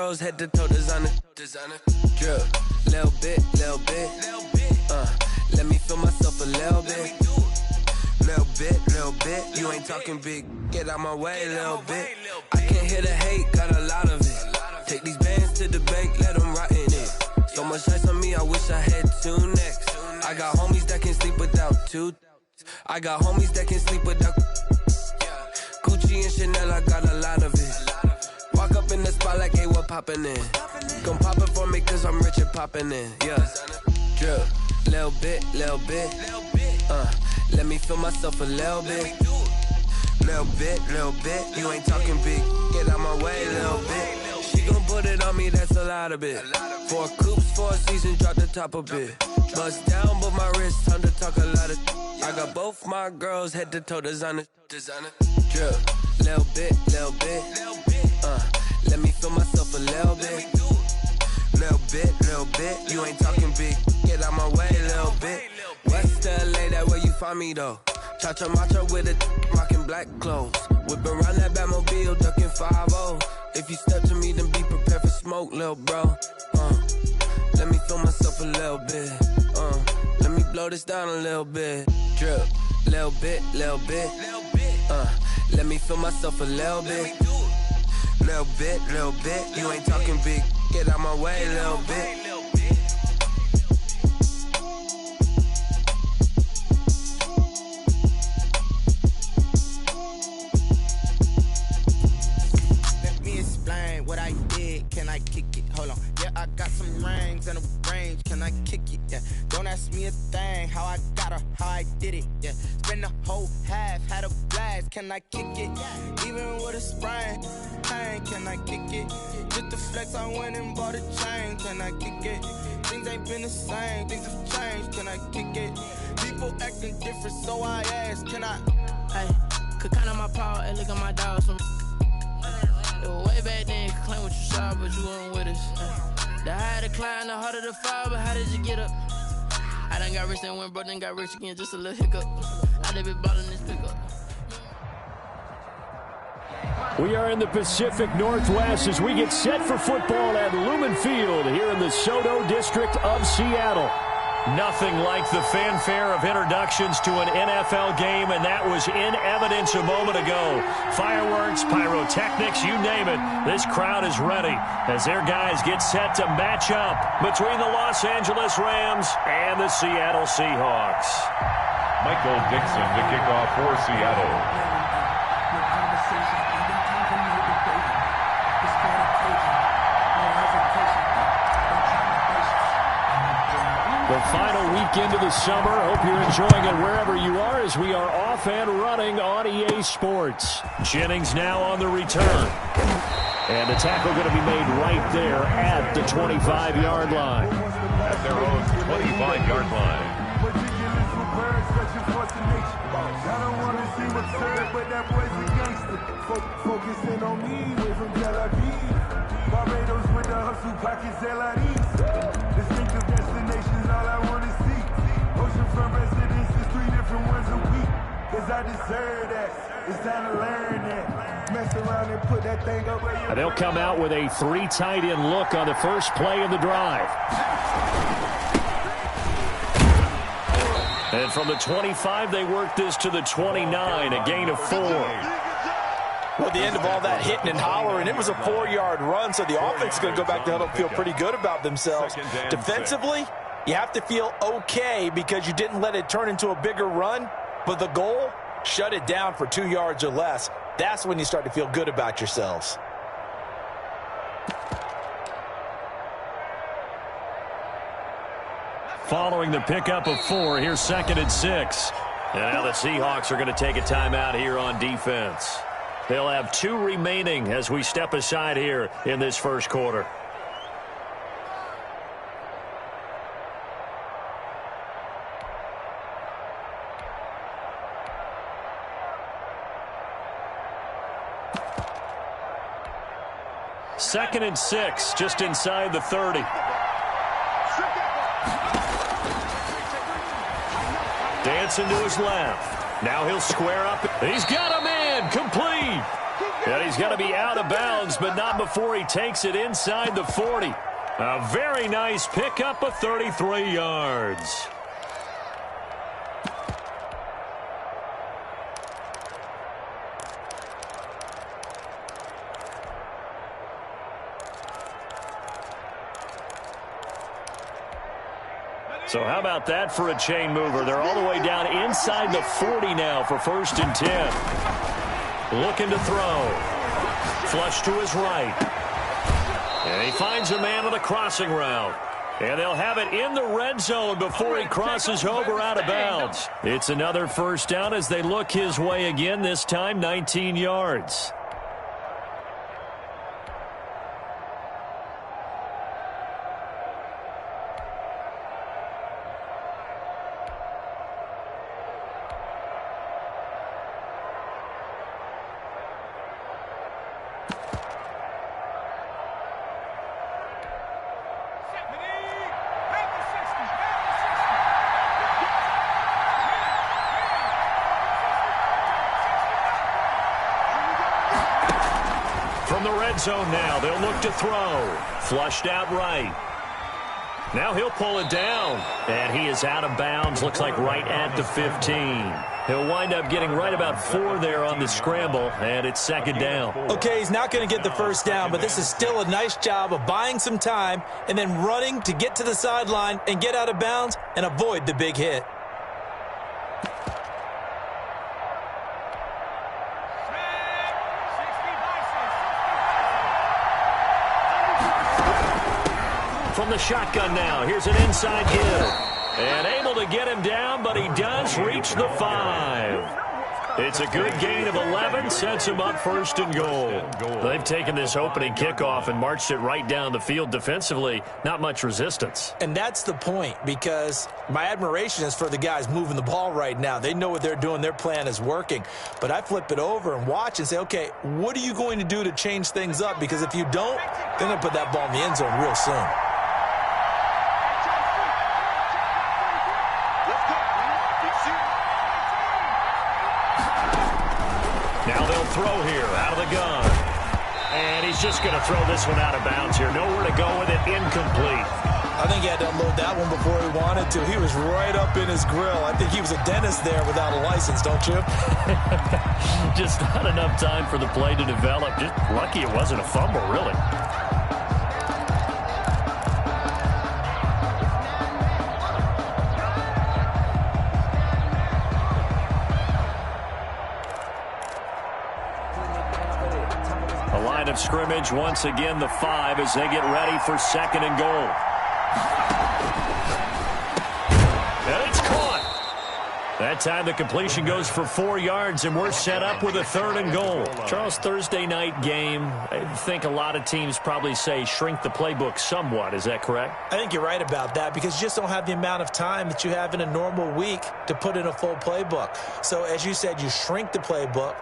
girls head to toe designer. Drip, little bit. Let me feel myself a little bit. Little bit. You ain't talking big. Get out my way, little bit. I can't hear the hate, got a lot of it. Take these bands to the bank, let them rot in it. So much ice on me, I wish I had two necks. I got homies that can sleep without two. I got homies that can sleep without Gucci and Chanel, I got a lot of it. Walk up in the spot like, hey, what poppin' in? Gon' pop it for me cause I'm rich and poppin' in. Yeah, drip, little bit. Let me feel myself a little bit. Little bit. You ain't talking big. Get out my way, little bit. She gon' put it on me, that's a lot of it. 4 coupes, 4 seasons, drop the top a bit. Bust down, but my wrist, time to talk a lot of. I got both my girls head to toe designer. Drip, little bit. Let me feel myself a little bit. Little bit. You ain't talking big. Get out my way, little bit. West LA, that where you find me though. Cha-cha macha with it, rockin' black clothes. Whip around that Batmobile, ducking 5-0. If you step to me, then be prepared for smoke, lil' bro. Let me feel myself a little bit. Let me blow this down a little bit. Drip, little bit. Let me feel myself a little bit. Little bit. You ain't talking big. Get out my way, little bit. What I did, can I kick it? Hold on, yeah, I got some rings and a range, can I kick it? Yeah, don't ask me a thing, how I got her, how I did it. Yeah, spend the whole half, had a blast, can I kick it? Even with a sprain, pain, can I kick it? Just the flex, I went and bought a chain, can I kick it? Things ain't been the same, things have changed, can I kick it? People acting different, so I ask, can I? Hey, could count on my power and look at my dogs from. Way back then, you could claim what you saw, but you weren't with us. The higher the climb, the harder the fall, but how did you get up? I done got rich and went broke, then got rich again, just a little hiccup. I done been ballin' this pickup. We are in the Pacific Northwest as we get set for football at Lumen Field here in the Soto District of Seattle. Nothing like the fanfare of introductions to an NFL game, and that was in evidence a moment ago. Fireworks, pyrotechnics, you name it. This crowd is ready as their guys get set to match up between the Los Angeles Rams and the Seattle Seahawks. Michael Dixon to kick off for Seattle. The final weekend of the summer. Hope you're enjoying it wherever you are as we are off and running on EA Sports. Jennings now on the return. And the tackle going to be made right there at the 25-yard line. At their own 25-yard line. I don't want to see what's said, but that boy's a gangster. Focusing on me, way from Tel Aviv. Barbados with the hustle pockets, LIDs. Distinctive destinations, all I want to see. Oceanfront residences, 3 different ones a week. Cause I deserve that. It's time to learn that. Mess around and put that thing up where you. And they'll come out with a 3 tight end look on the first play of the drive. And from the 25, they work this to the 29, a gain of 4. Well, at the end of all that hitting and hollering, it was a 4-yard run, so the offense is going to go back to huddle, feel pretty good about themselves. Defensively, you have to feel okay because you didn't let it turn into a bigger run, but the goal, shut it down for 2 yards or less. That's when you start to feel good about yourselves. Following the pickup of 4, here's 2nd and 6. And now the Seahawks are going to take a timeout here on defense. They'll have 2 remaining as we step aside here in this first quarter. Second and 6, just inside the 30. Dancing to his left. Now he'll square up. He's got a man complete. And he's going to be out of bounds, but not before he takes it inside the 40. A very nice pickup of 33 yards. So how about that for a chain mover? They're all the way down inside the 40 now for 1st and 10. Looking to throw. Flush to his right. And he finds a man on the crossing route. And they'll have it in the red zone before he crosses over out of bounds. It's another 1st down as they look his way again, this time 19 yards. Zone now. They'll look to throw. Flushed out right. Now he'll pull it down. And he is out of bounds. Looks like right at the 15. He'll wind up getting right about 4 there on the scramble. And it's 2nd down. Okay, he's not going to get the 1st down, but this is still a nice job of buying some time and then running to get to the sideline and get out of bounds and avoid the big hit. From the shotgun now, here's an inside give. And able to get him down, but he does reach the 5. It's a good gain of 11, sets him up 1st and goal. They've taken this opening kickoff and marched it right down the field defensively. Not much resistance. And that's the point, because my admiration is for the guys moving the ball right now. They know what they're doing. Their plan is working. But I flip it over and watch and say, okay, what are you going to do to change things up? Because if you don't, they're going to put that ball in the end zone real soon. Throw here out of the gun. And he's just going to throw this one out of bounds here. Nowhere to go with it. Incomplete. I think he had to unload that one before he wanted to. He was right up in his grill. I think he was a dentist there without a license, don't you? Just not enough time for the play to develop. Just lucky it wasn't a fumble, really. Of scrimmage once again, the 5 as they get ready for 2nd and goal. And it's caught. That time the completion goes for 4 yards, and we're set up with a 3rd and goal. Charles, Thursday night game, I think a lot of teams probably say shrink the playbook somewhat. Is that correct? I think you're right about that, because you just don't have the amount of time that you have in a normal week to put in a full playbook. So as you said, you shrink the playbook.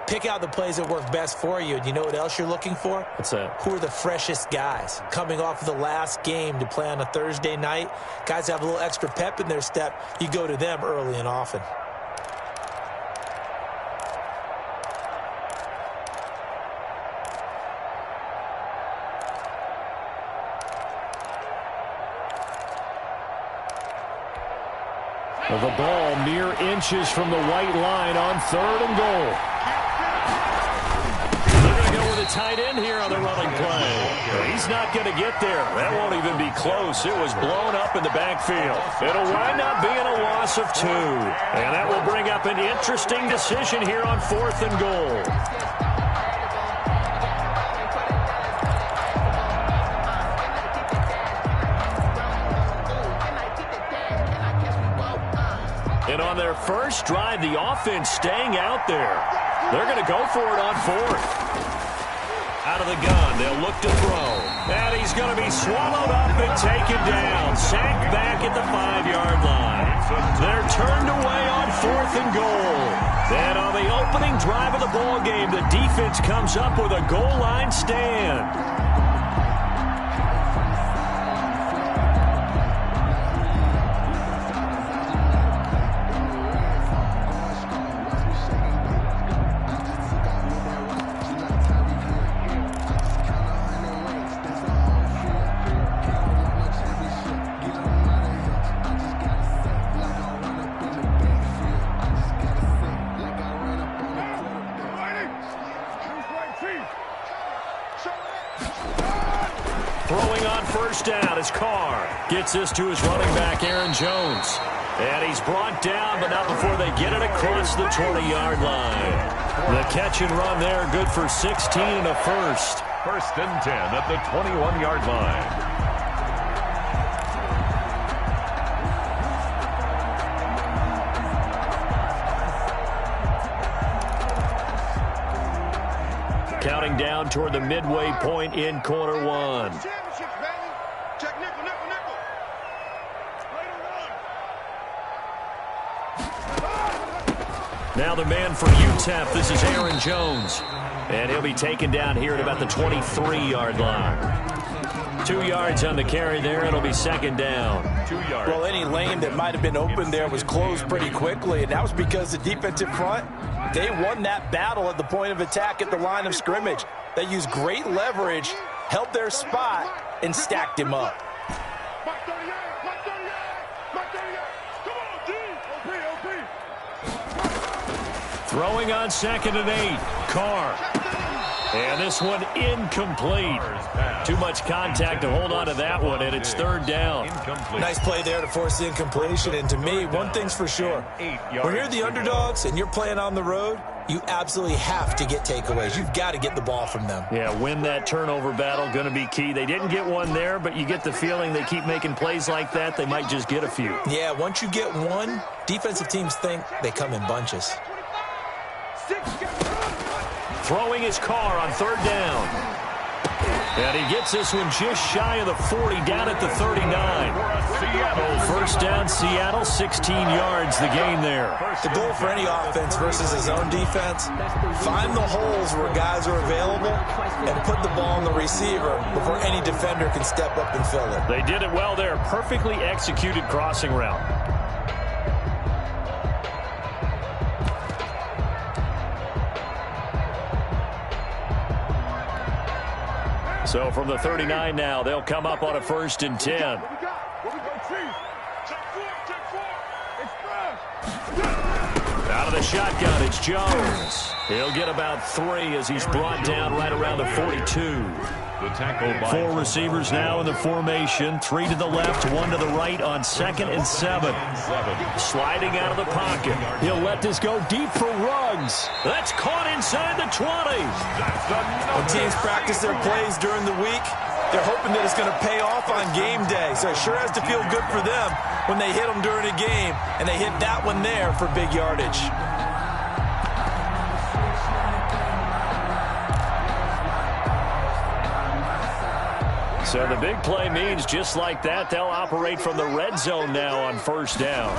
Pick out the plays that work best for you. And you know what else you're looking for? What's that? Who are the freshest guys? Coming off of the last game to play on a Thursday night, guys have a little extra pep in their step. You go to them early and often. The ball mere inches from the white line on 3rd and goal. Tight end here on the running play. He's not going to get there. That won't even be close. It was blown up in the backfield. It'll wind up being a loss of 2. And that will bring up an interesting decision here on 4th and goal. And on their first drive, the offense staying out there. They're going to go for it on 4th. Out of the gun, they'll look to throw. And he's going to be swallowed up and taken down. Sacked back at the 5-yard line. They're turned away on 4th and goal. Then on the opening drive of the ball game, the defense comes up with a goal line stand. first down as Carr gets this to his running back, Aaron Jones. And he's brought down, but not before they get it across the 20-yard line. The catch and run there, good for 16 and a first. First and 10 at the 21-yard line. Counting down toward the midway point in quarter one. Now the man for UTEP, this is Aaron Jones. And he'll be taken down here at about the 23-yard line. 2 yards on the carry there. It'll be second down. 2 yards. Well, any lane that might have been open there was closed pretty quickly, and that was because the defensive front, they won that battle at the point of attack at the line of scrimmage. They used great leverage, held their spot, and stacked him up. Throwing on 2nd and 8. Carr. And this one incomplete. Too much contact to hold on to that one, and it's third down. Nice play there to force the incompletion. And to me, one thing's for sure. When you're the underdogs and you're playing on the road, you absolutely have to get takeaways. You've got to get the ball from them. Yeah, win that turnover battle, going to be key. They didn't get one there, but you get the feeling they keep making plays like that, they might just get a few. Yeah, once you get one, defensive teams think they come in bunches. Throwing his Carr on third down. And he gets this one just shy of the 40, down at the 39. First down, Seattle, 16 yards, the gain there. The goal for any offense versus his own defense, find the holes where guys are available and put the ball on the receiver before any defender can step up and fill it. They did it well there. Perfectly executed crossing route. So from the 39 now, they'll come up on a 1st and 10. Out of the shotgun, it's Jones. He'll get about 3 as he's brought down right around the 42. The tackle by 4 receivers now in the formation. 3 to the left, 1 to the right on 2nd and 7. Sliding out of the pocket. He'll let this go deep for Ruggs. That's caught inside the 20. When teams practice their plays during the week, they're hoping that it's going to pay off on game day. So it sure has to feel good for them when they hit them during a game, and they hit that one there for big yardage. So the big play means just like that, they'll operate from the red zone now on 1st down.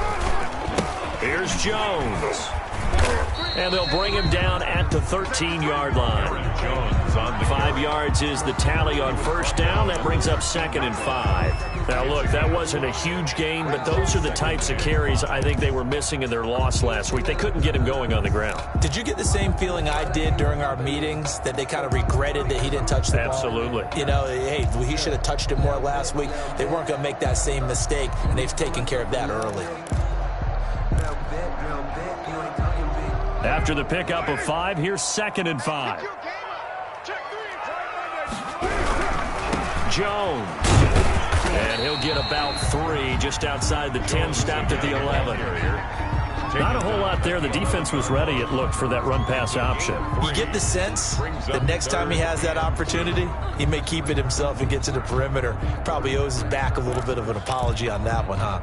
Here's Jones. And they'll bring him down at the 13-yard line. 5 yards is the tally on 1st down. That brings up 2nd and 5. Now, look, that wasn't a huge gain, but those are the types of carries I think they were missing in their loss last week. They couldn't get him going on the ground. Did you get the same feeling I did during our meetings, that they kind of regretted that he didn't touch the ball? Absolutely. You know, hey, he should have touched it more last week. They weren't going to make that same mistake, and they've taken care of that early. After the pickup of 5, here's 2nd and 5. Jones. And he'll get about 3 just outside the 10, stopped at the 11. Not a whole lot there. The defense was ready, it looked, for that run-pass option. You get the sense that next time he has that opportunity, he may keep it himself and get to the perimeter. Probably owes his back a little bit of an apology on that one, huh?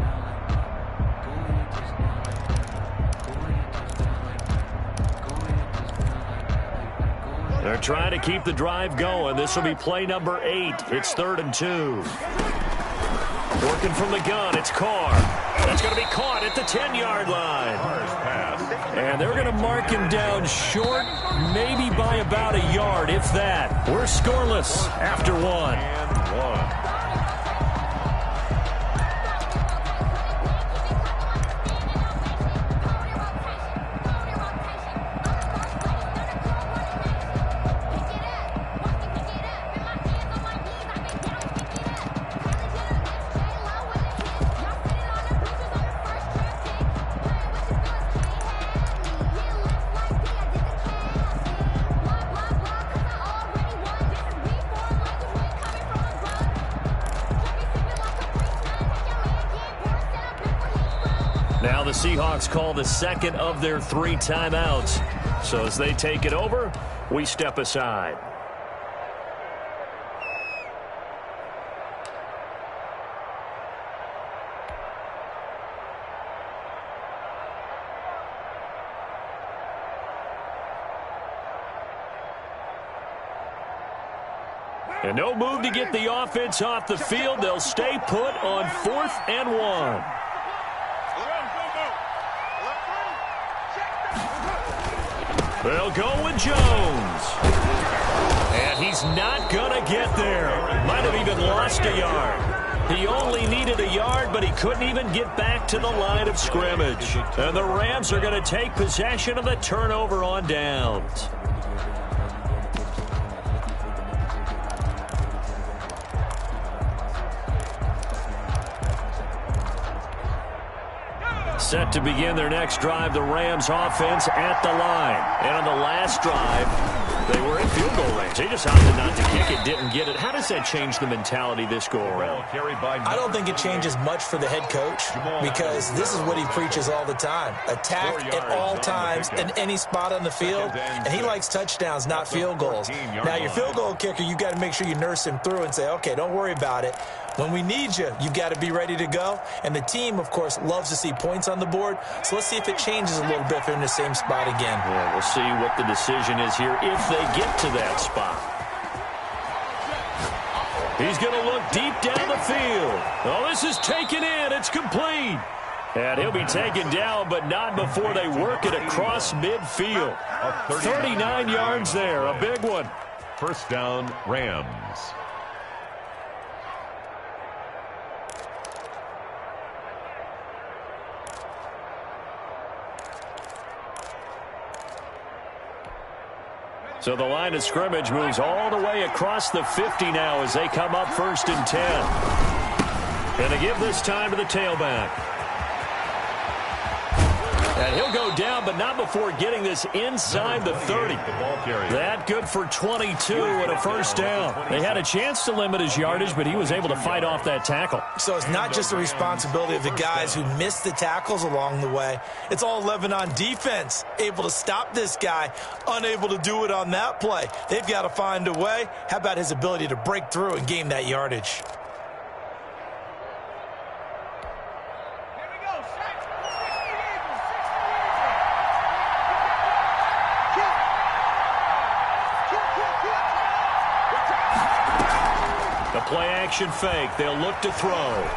They're trying to keep the drive going. This will be play number 8. It's 3rd and 2. Working from the gun, it's Carr. That's going to be caught at the 10-yard line. And they're going to mark him down short, maybe by about a yard, if that. We're scoreless after 1. Now the Seahawks call the second of their 3 timeouts. So as they take it over, we step aside. And no move to get the offense off the field. They'll stay put on 4th and 1. They'll go with Jones. And he's not going to get there. Might have even lost a yard. He only needed a yard, but he couldn't even get back to the line of scrimmage. And the Rams are going to take possession of the turnover on downs. Set to begin their next drive, the Rams offense at the line. And on the last drive, they were in field goal range. They just opted not to kick it, didn't get it. How does that change the mentality this go-around? I don't think it changes much for the head coach because this is what he preaches all the time. Attack at all times in any spot on the field, and he likes touchdowns, not field goals. Now, your field goal kicker, you got to make sure you nurse him through and say, okay, don't worry about it. When we need you, you've got to be ready to go. And the team, of course, loves to see points on the board. So let's see if it changes a little bit if they're in the same spot again. Yeah, we'll see what the decision is here if they get to that spot. He's going to look deep down the field. Oh, this is taken in. It's complete. And he'll be taken down, but not before they work it across midfield. 39 yards there, a big one. First down, Rams. So the line of scrimmage moves all the way across the 50 now as they come up 1st and 10. And they give this time to the tailback. And he'll go down, but not before getting this inside the 30. That good for 22 and a first down. They had a chance to limit his yardage, but he was able to fight off that tackle. So it's not just the responsibility of the guys who missed the tackles along the way. It's all 11 on defense, able to stop this guy, unable to do it on that play. They've got to find a way. How about his ability to break through and gain that yardage? Play-action fake. They'll look to throw.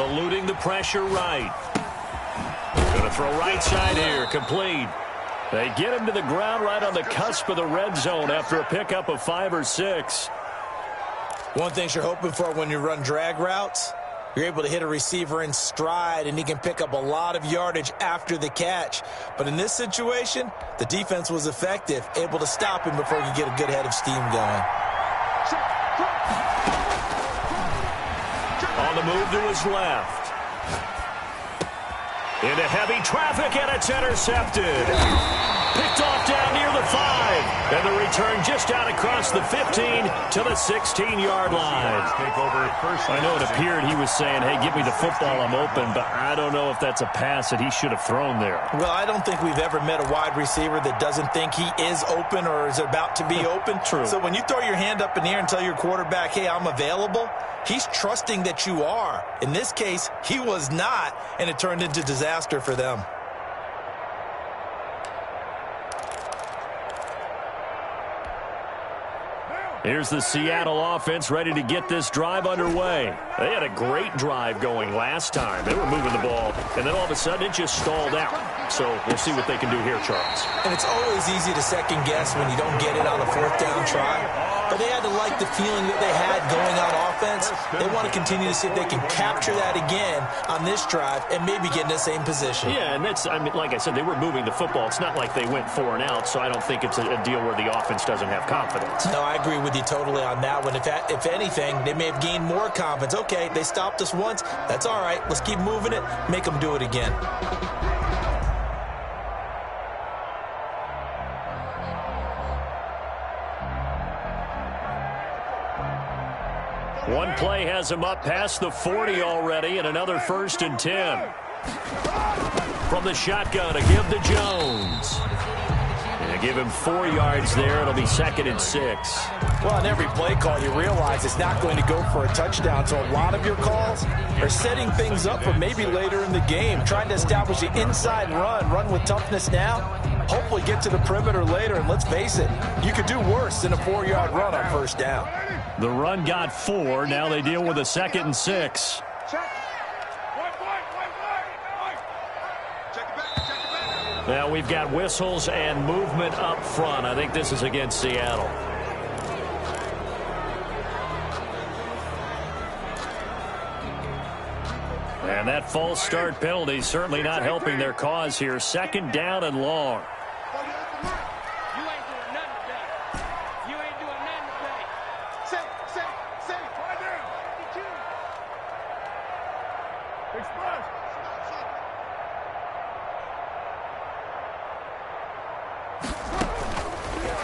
Eluding the pressure right. Going to throw right side here. Complete. They get him to the ground right on the cusp of the red zone after a pickup of 5 or 6. One thing you're hoping for when you run drag routes, you're able to hit a receiver in stride, and he can pick up a lot of yardage after the catch. But in this situation, the defense was effective, able to stop him before he could get a good head of steam going. On the move to his left. Into heavy traffic, and it's intercepted. Picked off down near the 5. And the return just out across the 15 to the 16-yard line. I know it appeared he was saying, hey, give me the football, I'm open, but I don't know if that's a pass that he should have thrown there. Well, I don't think we've ever met a wide receiver that doesn't think he is open or is about to be open. True. So when you throw your hand up in the air and tell your quarterback, hey, I'm available, he's trusting that you are. In this case, he was not, and it turned into disaster for them. Here's the Seattle offense ready to get this drive underway. They had a great drive going last time. They were moving the ball, and then all of a sudden it just stalled out. So we'll see what they can do here, Charles. And it's always easy to second guess when you don't get it on a 4th down try. But they had to like the feeling that they had going on offense. They want to continue to see if they can capture that again on this drive and maybe get in the same position. Yeah, and that's, I mean, like I said, they were moving the football. It's not like they went 4 and out, so I don't think it's a deal where the offense doesn't have confidence. No, I agree with you totally on that one. If anything, they may have gained more confidence. Okay, they stopped us once. That's all right. Let's keep moving it. Make them do it again. One play has him up past the 40 already, and another 1st and 10. From the shotgun to give to Jones. And give him 4 yards there. It'll be 2nd and 6. Well, on every play call, you realize it's not going to go for a touchdown. So a lot of your calls are setting things up for maybe later in the game, trying to establish the inside run with toughness now, hopefully get to the perimeter later. And let's face it, you could do worse than a 4-yard run on first down. The run got 4. Now they deal with a 2nd and 6. Now we've got whistles and movement up front. I think this is against Seattle. And that false start penalty certainly not helping their cause here. 2nd down and long.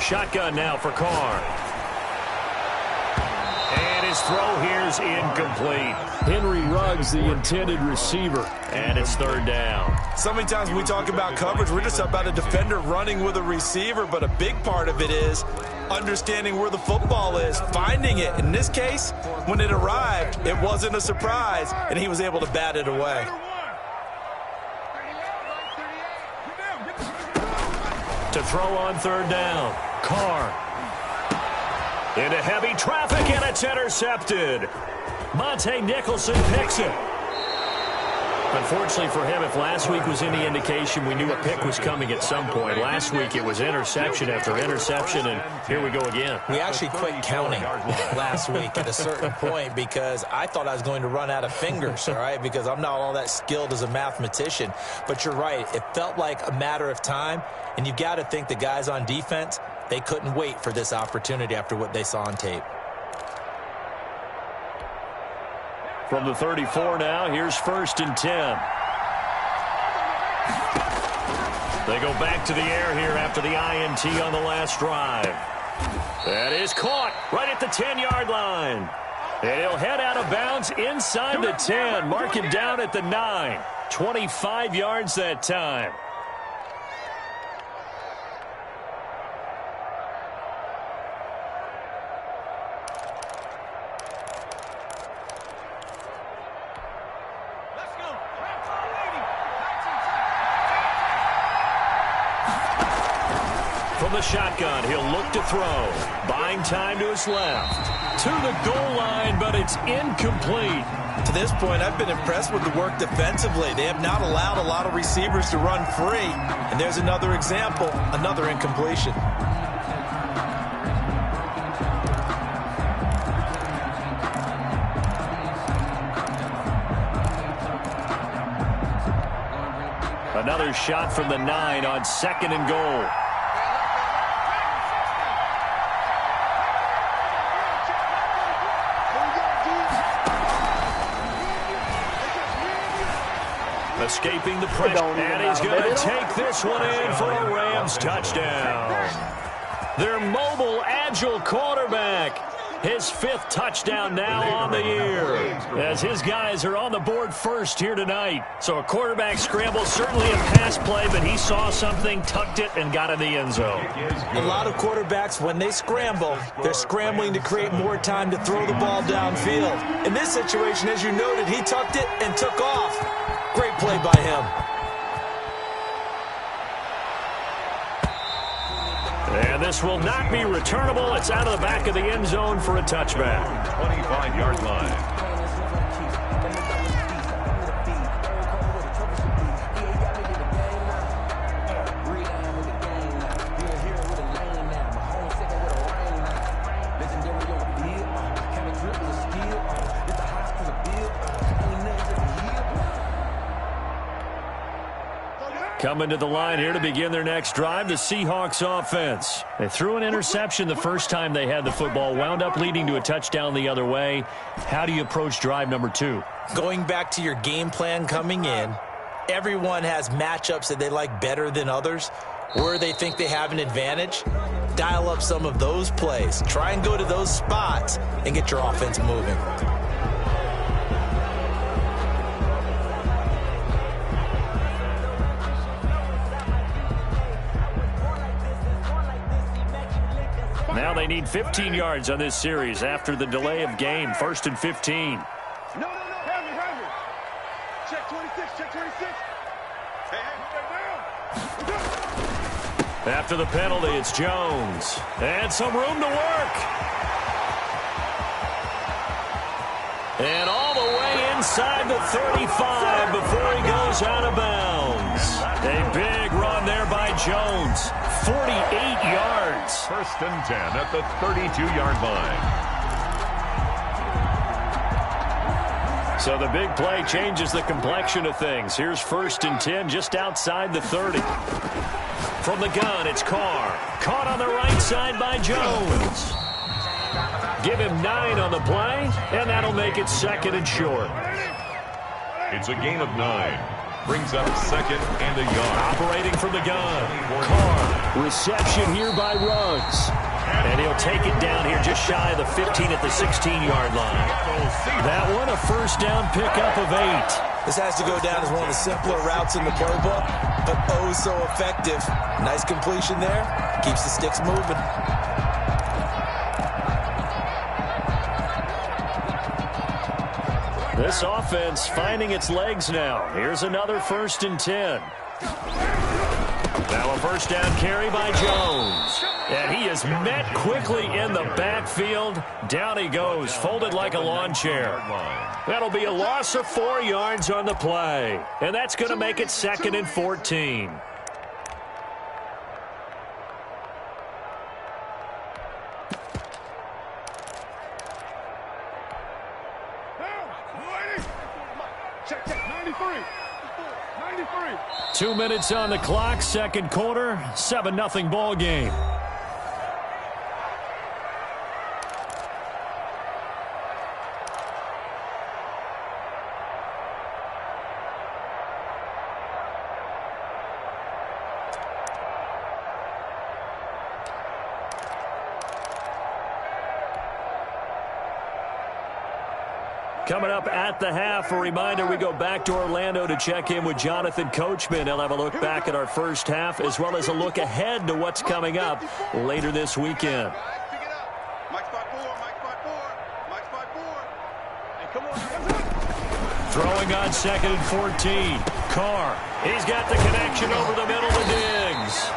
Shotgun now for Carr. And his throw here's incomplete. Henry Ruggs, the intended receiver. And it's 3rd down. So many times when we talk about coverage, we're just about a defender running with a receiver, but a big part of it is understanding where the football is, finding it. In this case, when it arrived, it wasn't a surprise, and he was able to bat it away. To throw on 3rd down. Carr. Into heavy traffic, and it's intercepted. Monte Nicholson picks it. Unfortunately for him, if last week was any indication, we knew a pick was coming at some point. Last week it was interception after interception, and here we go again. We actually quit counting last week at a certain point because I thought I was going to run out of fingers, all right, because I'm not all that skilled as a mathematician. But you're right. It felt like a matter of time, and you've got to think the guys on defense, they couldn't wait for this opportunity after what they saw on tape. From the 34 now, here's 1st and 10. They go back to the air here after the INT on the last drive. That is caught right at the 10-yard line. And he'll head out of bounds inside the 10. Mark him down at the 9. 25 yards that time. From the shotgun, he'll look to throw. Buying time to his left. To the goal line, but it's incomplete. To this point, I've been impressed with the work defensively. They have not allowed a lot of receivers to run free. And there's another example, another incompletion. Another shot from the 9 on 2nd and goal. Escaping the pressure, and he's going to take this one in for a Rams touchdown. Their mobile, agile quarterback. His 5th touchdown now on the year, as his guys are on the board first here tonight. So a quarterback scramble, certainly a pass play, but he saw something, tucked it, and got in the end zone. A lot of quarterbacks, when they scramble, they're scrambling to create more time to throw the ball downfield. In this situation, as you noted, he tucked it and took off. Great play by him. And this will not be returnable. It's out of the back of the end zone for a touchback. 25-yard line. Coming to the line here to begin their next drive, the Seahawks offense. They threw an interception the first time they had the football, wound up leading to a touchdown the other way. How do you approach drive number 2? Going back to your game plan coming in, everyone has matchups that they like better than others, where they think they have an advantage. Dial up some of those plays. Try and go to those spots and get your offense moving. they need 15 yards on this series after the delay of game. 1st and 15. No. Have me. Check 26. After the penalty, it's Jones. And some room to work. And all the way inside the 35 before he goes out of bounds. A big run there by Jones. 48 yards. 1st and 10 at the 32-yard line. So the big play changes the complexion of things. Here's 1st and 10 just outside the 30. From the gun, it's Carr. Caught on the right side by Jones. Give him 9 on the play, and that'll make it 2nd and short. It's a gain of 9. Brings up 2nd and a yard. Operating from the gun. Carr. Reception here by Ruggs. And he'll take it down here just shy of the 15 at the 16-yard line. That one, a 1st down pickup of 8. This has to go down as one of the simpler routes in the playbook, but oh so effective. Nice completion there. Keeps the sticks moving. This offense finding its legs now. Here's another 1st and 10. Now a 1st down carry by Jones. And he is met quickly in the backfield. Down he goes, folded like a lawn chair. That'll be a loss of 4 yards on the play. And that's going to make it 2nd and 14. Check 93. 2 minutes on the clock, 2nd quarter, 7-0 ball game. Coming up at the half, a reminder, we go back to Orlando to check in with Jonathan Coachman. He'll have a look back at our first half as well as a look ahead to what's coming up later this weekend. Throwing on 2nd and 14. Carr, he's got the connection over the middle to Diggs.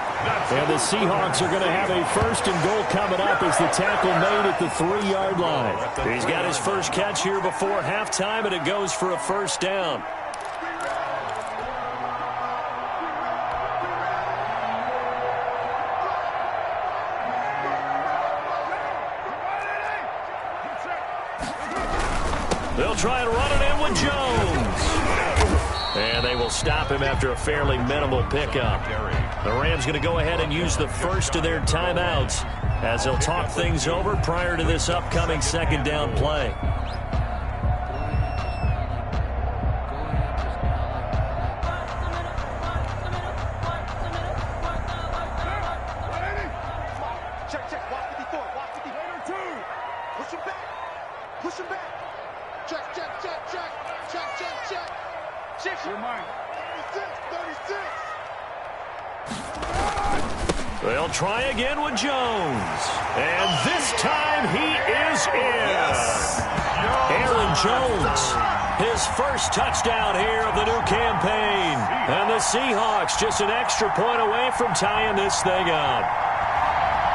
And the Seahawks are going to have a 1st and goal coming up as the tackle made at the 3-yard line. He's got his first catch here before halftime, and it goes for a 1st down. They'll try and run it in with Jones. And they will stop him after a fairly minimal pickup. The Rams going to go ahead and use the 1st of their timeouts as they'll talk things over prior to this upcoming 2nd down play. Check. Watch 54. Watch 54. Later 2. Push him back. Check. Your mind. 36. They'll try again with Jones. And this time he is in. Yes. Aaron Jones, his first touchdown here of the new campaign. And the Seahawks just an extra point away from tying this thing up.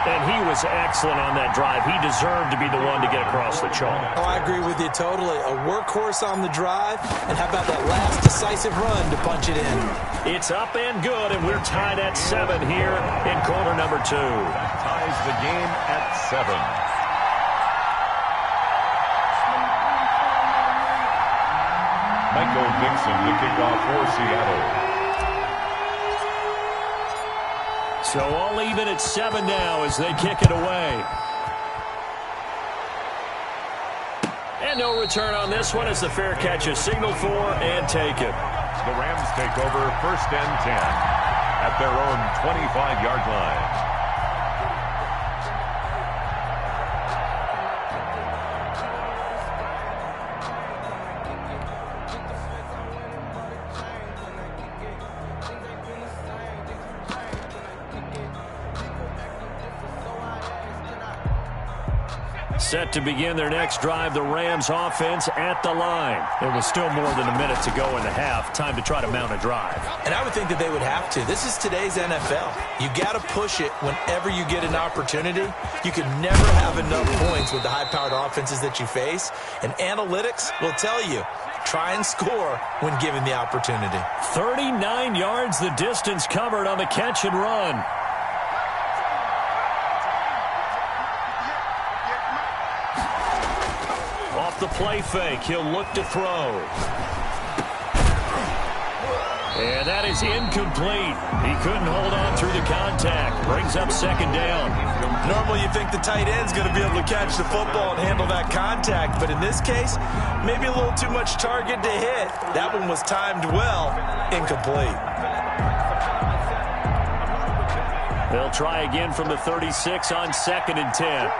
And he was excellent on that drive. He deserved to be the one to get across the chalk. Oh, I agree with you totally. A workhorse on the drive. And how about that last decisive run to punch it in? It's up and good, and we're tied at 7 here in quarter number 2. That ties the game at 7. Michael Dixon, the kickoff for Seattle. So all even at 7 now as they kick it away. And no return on this one as the fair catch is signaled for and taken. The Rams take over 1st and 10 at their own 25-yard line. Set to begin their next drive, the Rams offense at the line. There was still more than a minute to go in the half. Time to try to mount a drive. And I would think that they would have to. This is today's NFL. You got to push it whenever you get an opportunity. You can never have enough points with the high-powered offenses that you face. And analytics will tell you, try and score when given the opportunity. 39 yards the distance covered on the catch and run. Off the play fake, he'll look to throw. And that is incomplete. He couldn't hold on through the contact. Brings up second down. Normally you think the tight end's going to be able to catch the football and handle that contact. But in this case, maybe a little too much target to hit. That one was timed well. Incomplete. They'll try again from the 36 on 2nd and 10.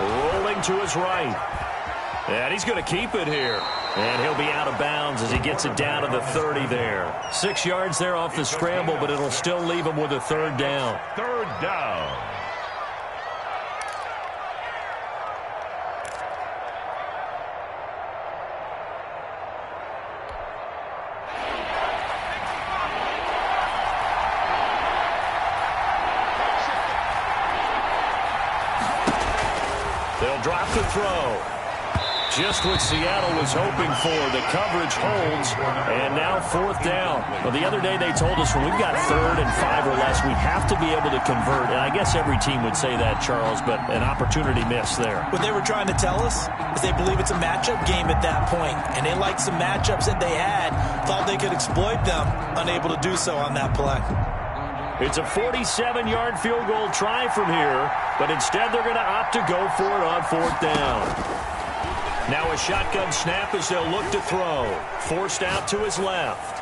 Rolling to his right. And he's going to keep it here. And he'll be out of bounds as he gets it down to the 30 there. 6 yards there off the scramble, but it'll still leave him with a third down. Third down. They'll drop the throw. Just what Seattle was hoping for. The coverage holds, and now 4th down. Well, the other day they told us when we've got 3rd and 5 or less, we have to be able to convert. And I guess every team would say that, Charles, but an opportunity missed there. What they were trying to tell us is they believe it's a matchup game at that point, and they liked some matchups that they had, thought they could exploit them, unable to do so on that play. It's a 47-yard field goal try from here, but instead they're going to opt to go for it on 4th down. Now a shotgun snap as they'll look to throw. Forced out to his left.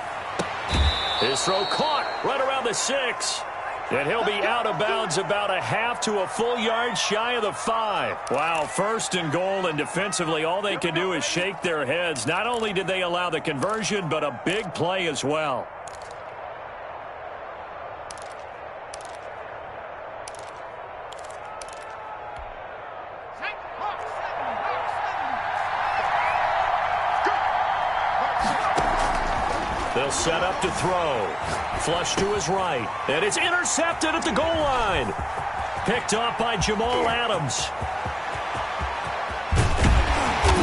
His throw caught right around the 6. And he'll be out of bounds about a half to a full yard shy of the 5. Wow, 1st and goal, and defensively all they can do is shake their heads. Not only did they allow the conversion, but a big play as well. They'll set up to throw. Flush to his right. And it's intercepted at the goal line. Picked off by Jamal Adams.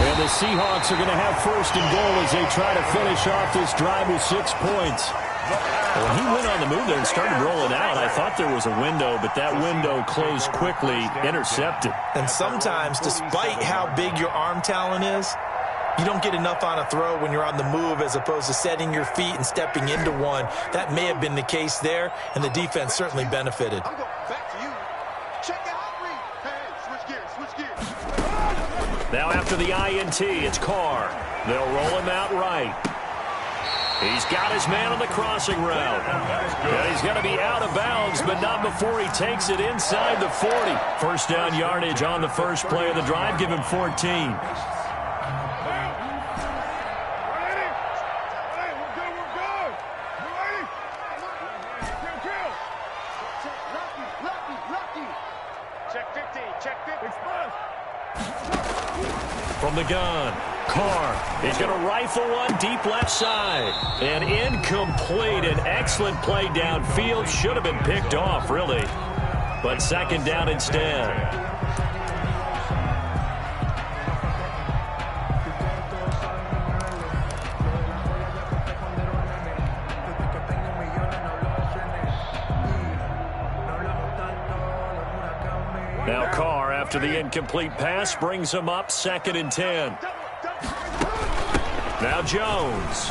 And the Seahawks are going to have 1st and goal as they try to finish off this drive with 6 points. When he went on the move there and started rolling out, I thought there was a window, but that window closed quickly, intercepted. And sometimes, despite how big your arm talent is, you don't get enough on a throw when you're on the move as opposed to setting your feet and stepping into one. That may have been the case there, and the defense certainly benefited. I'm going back to you. Check out read. Hey, switch gears. Now after the INT, it's Carr. They'll roll him out right. He's got his man on the crossing route. And he's going to be out of bounds, but not before he takes it inside the 40. 1st down yardage on the first play of the drive. Give him 14. From the gun, Carr is going to rifle one deep left side. And incomplete. An excellent play downfield. Should have been picked off, really. But 2nd down instead. Now Carr, after the incomplete pass, brings him up 2nd and 10. Now Jones.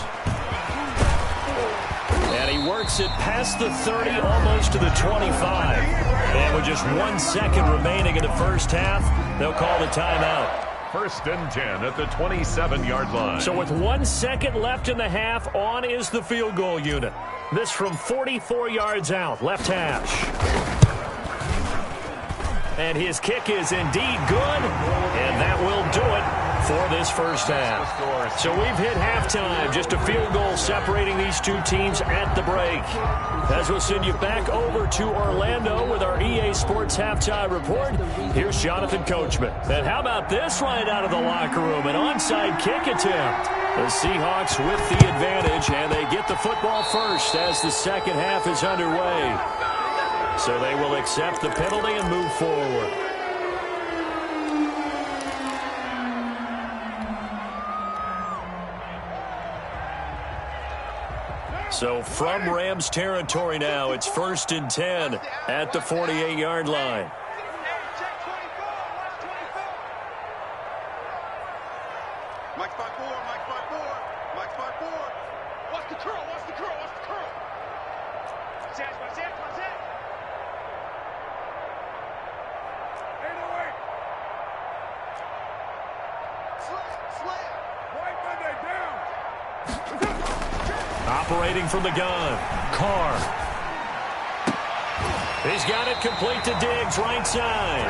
And he works it past the 30, almost to the 25. And with just 1 second remaining in the first half, they'll call the timeout. 1st and 10 at the 27-yard line. So with 1 second left in the half, on is the field goal unit. This from 44 yards out, left hash. And his kick is indeed good, and that will do it for this this first half. So we've hit halftime. Just a field goal separating these two teams at the break. As we'll send you back over to Orlando with our EA Sports Halftime Report, here's Jonathan Coachman. And how about this right out of the locker room? An onside kick attempt. The Seahawks with the advantage, and they get the football first as the second half is underway. So they will accept the penalty and move forward. So from Rams territory now, it's 1st and 10 at the 48-yard line. Operating from the gun, Carr. He's got it complete to Diggs, right side.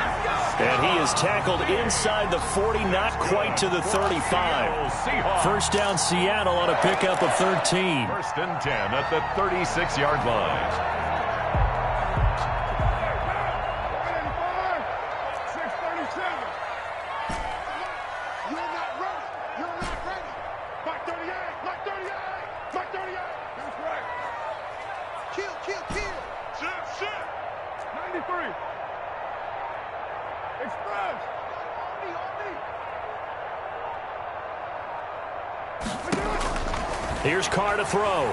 And he is tackled inside the 40, not quite to the 35. First down, Seattle on a pickup of 13. 1st and 10 at the 36-yard line. Here's Carr to throw.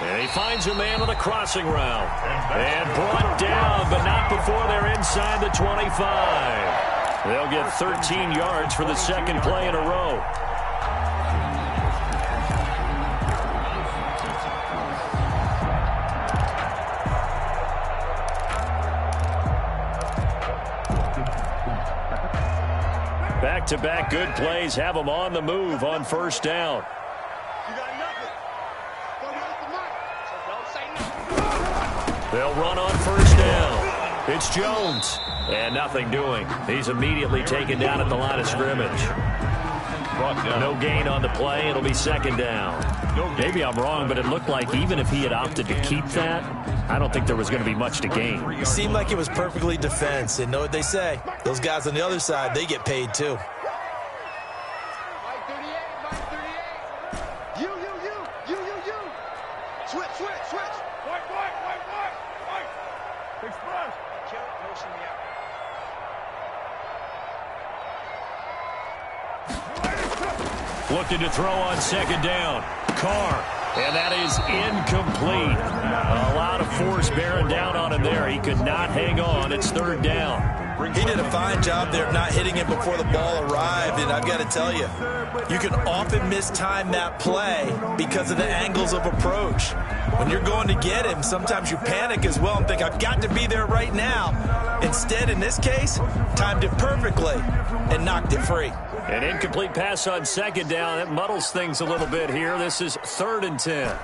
And he finds a man on the crossing route. And brought down, but not before they're inside the 25. They'll get 13 yards for the second play in a row. Back-to-back good plays have them on the move on first down. They'll run on first down. It's Jones. And nothing doing. He's immediately taken down at the line of scrimmage. No gain on the play. It'll be second down. Maybe I'm wrong, but it looked like even if he had opted to keep that, I don't think there was going to be much to gain. It seemed like it was perfectly defense. And know what they say? Those guys on the other side, they get paid too. Looking to throw on second down. Carr. And that is incomplete. A lot of force bearing down on him there. He could not hang on. It's third down. He did a fine job there of not hitting it before the ball arrived. And I've got to tell you, you can often mistime that play because of the angles of approach. When you're going to get him, sometimes you panic as well and think, I've got to be there right now. Instead, in this case, timed it perfectly and knocked it free. An incomplete pass on second down. That muddles things a little bit here. This is 3rd and 10.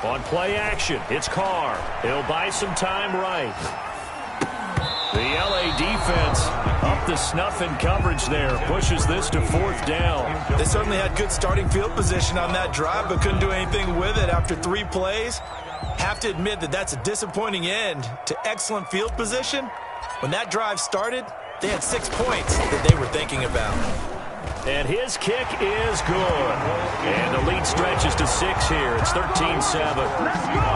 On play action, it's Carr. He'll buy some time right. The LA defense up the snuff in coverage there. Pushes this to 4th down. They certainly had good starting field position on that drive, but couldn't do anything with it after 3 plays. Have to admit that that's a disappointing end to excellent field position. When that drive started, they had 6 points that they were thinking about. And his kick is good. And the lead stretches to 6 here. It's 13-7.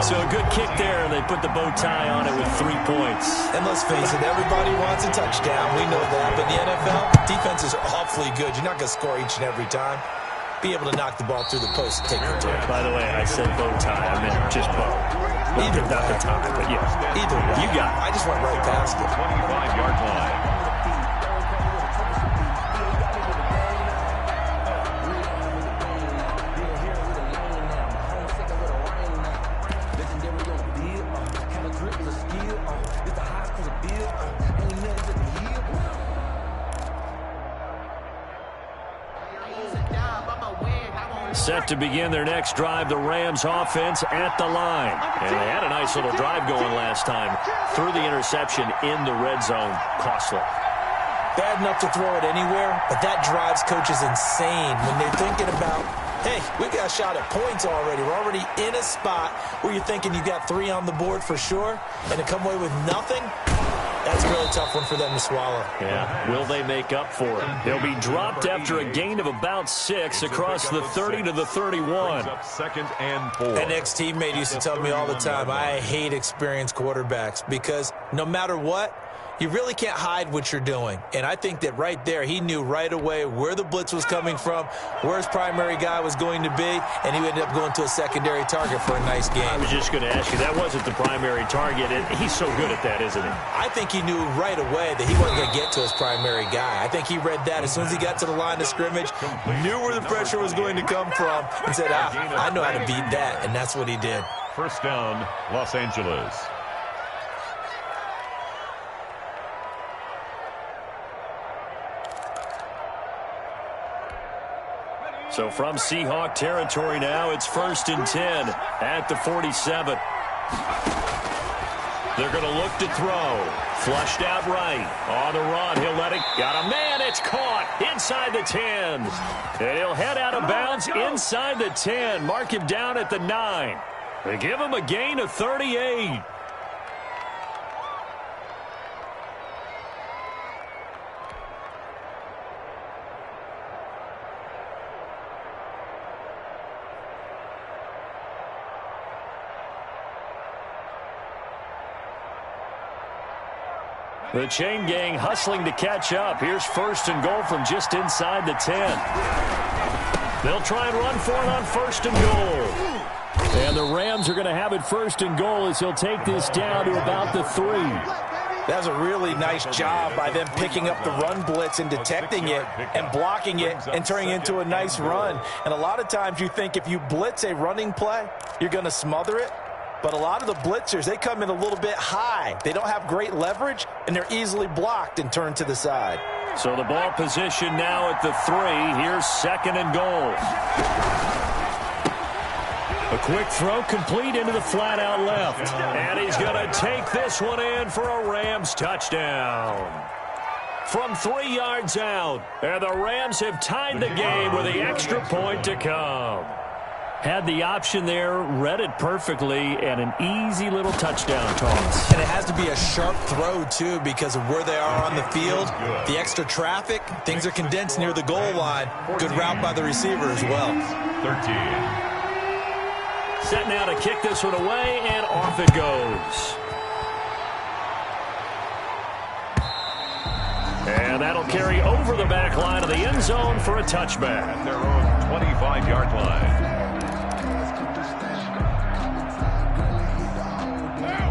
So a good kick there. They put the bow tie on it with 3 points. And let's face it, everybody wants a touchdown. We know that. But in the NFL, defense is awfully good. You're not going to score each and every time. Be able to knock the ball through the post and take the turn. By the way, I said bow tie. I meant just bow. Either not the tie, but yeah. Either way. You got it. I just went right past it. 25-yard line. cause of skill. It's the highest cause of bill. Ain't nothing to the hill. Set to begin their next drive, the Rams offense at the line. And they had a nice little drive going last time. Threw the interception in the red zone. Costly. Bad enough to throw it anywhere, but that drives coaches insane when they're thinking about, hey, we got a shot at points already. We're already in a spot where you're thinking you got 3 on the board for sure, and to come away with nothing, that's a really tough one for them to swallow. Yeah, will they make up for it? They'll be dropped after a gain of about 6 across the 30 to the 31. Second and 4. An ex-teammate used to tell me all the time, I hate experienced quarterbacks because no matter what, you really can't hide what you're doing. And I think that right there, he knew right away where the blitz was coming from, where his primary guy was going to be, and he ended up going to a secondary target for a nice game. I was just going to ask you, that wasn't the primary target, and he's so good at that, isn't he? I think he knew right away that he wasn't going to get to his primary guy. I think he read that as soon as he got to the line of scrimmage, knew where the pressure was going to come from, and said, I know how to beat that, and that's what he did. First down, Los Angeles. So from Seahawk territory now, it's 1st and 10 at the 47. They're going to look to throw. Flushed out right. On the run, he'll let it. Got a man, it's caught inside the 10. And he'll head out of bounds inside the 10. Mark him down at the 9. They give him a gain of 38. The chain gang hustling to catch up. Here's 1st and goal from just inside the 10. They'll try and run for it on 1st and goal. And the Rams are going to have it 1st and goal as he'll take this down to about the 3. That was a really nice job by them picking up the run blitz and detecting it and blocking it and turning it into a nice run. And a lot of times you think if you blitz a running play, you're going to smother it. But a lot of the blitzers, they come in a little bit high. They don't have great leverage, and they're easily blocked and turned to the side. So the ball position now at the 3. Here's 2nd and goal. A quick throw complete into the flat out left. And he's going to take this one in for a Rams touchdown. From 3 yards out. And the Rams have tied the game with the extra point to come. Had the option there, read it perfectly, and an easy little touchdown toss. And it has to be a sharp throw, too, because of where they are on the field. The extra traffic, things are condensed near the goal line. Good route by the receiver as well. 13. Set now to kick this one away, and off it goes. And that'll carry over the back line of the end zone for a touchback. At their own 25-yard line.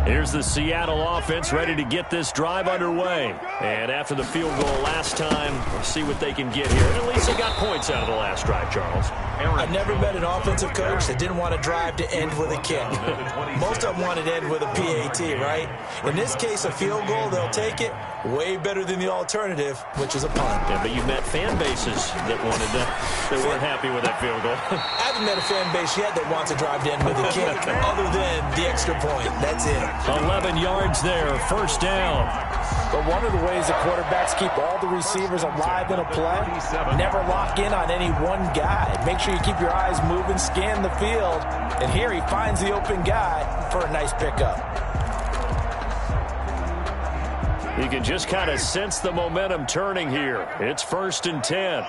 Here's the Seattle offense ready to get this drive underway. And after the field goal last time, we'll see what they can get here. At least they got points out of the last drive, Charles. I've never met an offensive coach that didn't want a drive to end with a kick. Most of them want it to end with a PAT, right? In this case, a field goal, they'll take it. Way better than the alternative, which is a punt. Yeah, but you've met fan bases that wanted that. They weren't happy with that field goal. I haven't met a fan base yet that wants a drive to end with a kick, other than the extra point. That's it. 11 yards there, 1st down. But one of the ways the quarterbacks keep all the receivers alive in a play, never lock in on any one guy. Make sure you keep your eyes moving, scan the field, and here he finds the open guy for a nice pickup. You can just kind of sense the momentum turning here. It's 1st and 10.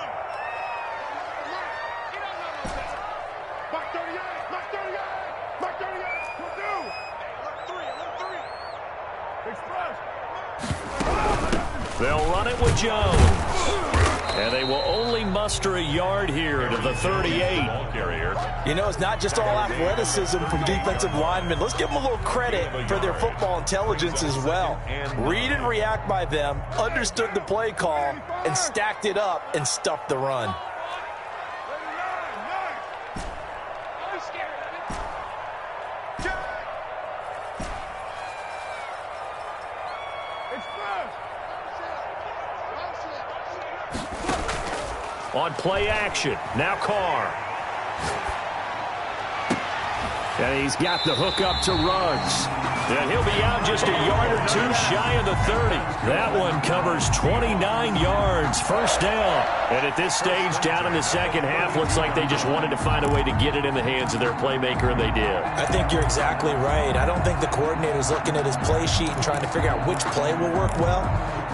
They'll run it with Jones. And they will only muster a yard here to the 38. You know, it's not just all athleticism from defensive linemen. Let's give them a little credit for their football intelligence as well. Read and react by them, understood the play call, and stacked it up and stuffed the run. On play action, now Carr. And he's got the hook up to Ruggs. And he'll be out just a yard or two shy of the 30. That one covers 29 yards, first down. And at this stage, down in the second half, looks like they just wanted to find a way to get it in the hands of their playmaker, and they did. I think you're exactly right. I don't think the coordinator's looking at his play sheet and trying to figure out which play will work well.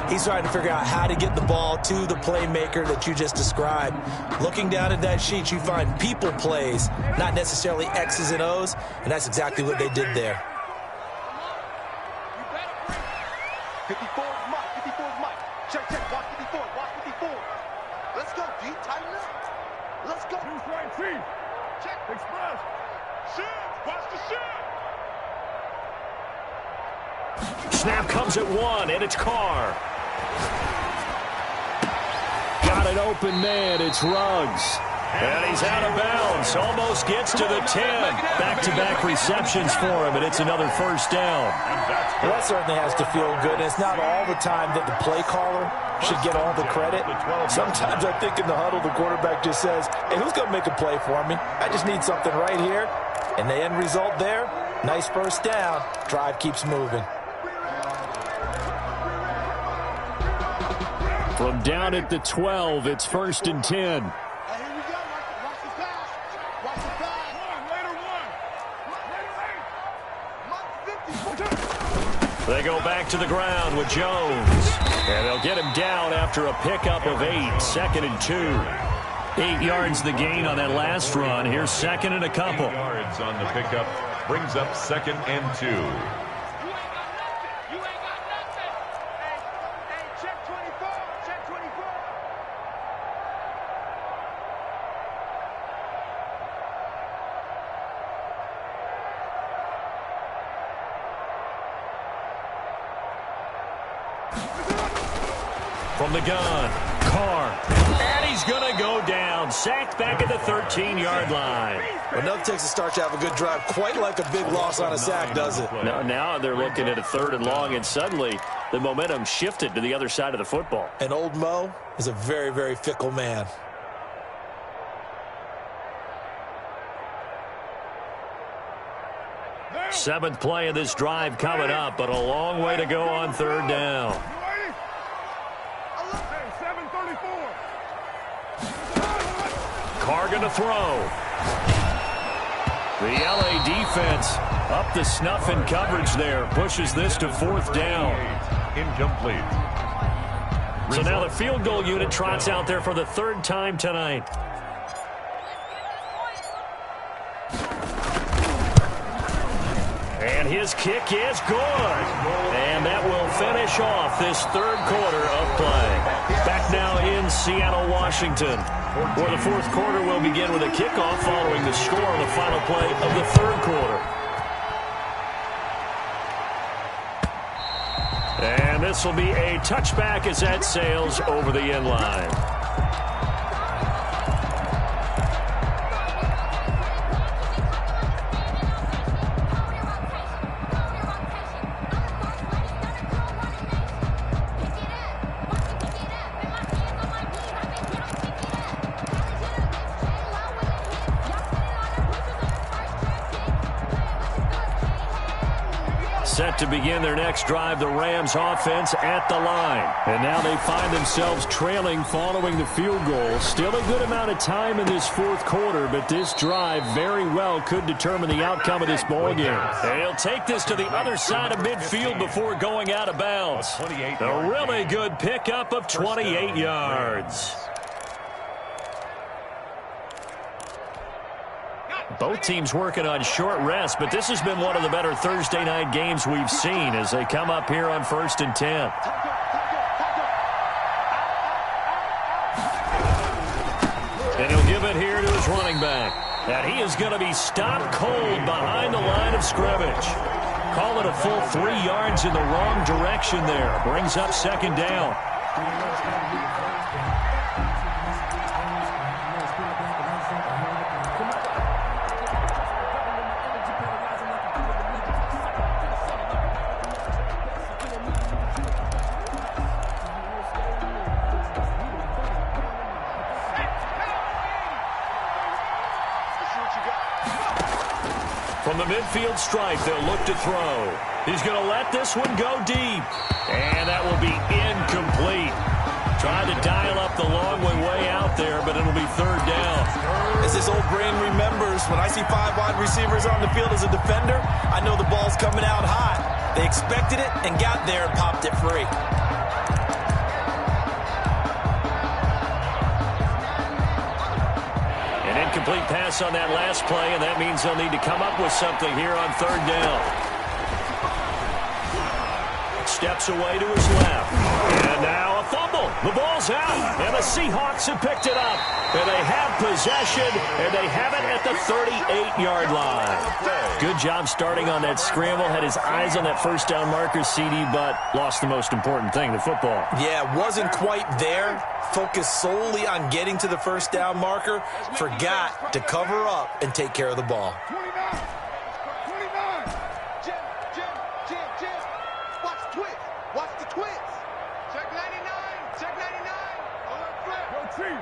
He's trying to figure out how to get the ball to the playmaker that you just described. Looking down at that sheet, you find people plays, not necessarily X's and O's, and that's exactly what they did there. 54 is Mike. 54 is Mike. Check, check. Watch 54. Watch 54. Let's go, D. Tighten up. Let's go. Who's right, T? Check. Express. Shit. Watch the shit. Snap comes at 1, and it's Carr. Got an open man. It's Ruggs. And he's out of bounds. Almost gets to the 10. Back-to-back receptions for him, and it's another first down. Well, that certainly has to feel good. And it's not all the time that the play caller should get all the credit. Sometimes I think in the huddle, the quarterback just says, hey, who's going to make a play for me? I just need something right here. And the end result there, nice first down. Drive keeps moving. From down at the 12, it's 1st and 10. They go back to the ground with Jones. And they'll get him down after a pickup of 8, 2nd and 2. 8 yards the gain on that last run. Here's 2nd and a couple. 8 yards on the pickup brings up 2nd and 2. From the gun, Carr, and he's going to go down. Sacked back at the 13-yard line. Well, nothing takes a start to have a good drive, quite like a big loss on a sack, does it? Now they're looking at a 3rd and long, and suddenly the momentum shifted to the other side of the football. And old Mo is a very, very fickle man. Seventh play of this drive coming up, but a long way to go on 3rd down. Carr going to throw. The LA defense up the snuff in coverage there. Pushes this to 4th down. Incomplete. So now the field goal unit trots out there for the 3rd time tonight. And his kick is good. And that will finish off this 3rd quarter of play. Back now in Seattle, Washington, where the 4th quarter will begin with a kickoff following the score on the final play of the 3rd quarter. And this will be a touchback as that sails over the end line. Set to begin their next drive, the Rams offense at the line. And now they find themselves trailing following the field goal. Still a good amount of time in this 4th quarter, but this drive very well could determine the outcome of this ballgame. And he'll take this to the other side of midfield before going out of bounds. A really good pickup of 28 yards. Both teams working on short rest, but this has been one of the better Thursday night games we've seen as they come up here on 1st and 10. And he'll give it here to his running back. And he is going to be stopped cold behind the line of scrimmage. Call it a full 3 yards in the wrong direction there. Brings up 2nd down. the midfield stripe, they'll look to throw. He's going to let this one go deep. And that will be incomplete. Tried to dial up the long way out there, but it'll be third down. As this old brain remembers, when I see 5 wide receivers on the field as a defender, I know the ball's coming out hot. They expected it and got there and popped it free. An incomplete pass on that last play, and that means they'll need to come up with something here on third down. Steps away to his left. And now a fumble. The ball's out. And the Seahawks have picked it up. And they have possession. And they have it at the 38-yard line. Good job starting on that scramble. Had his eyes on that first down marker, CD, but lost the most important thing, the football. Yeah, wasn't quite there. Focused solely on getting to the first down marker. Forgot to cover up and take care of the ball. 29. Jim. Watch the twist. Watch the twist. Check 99. Check 99. Go Chief.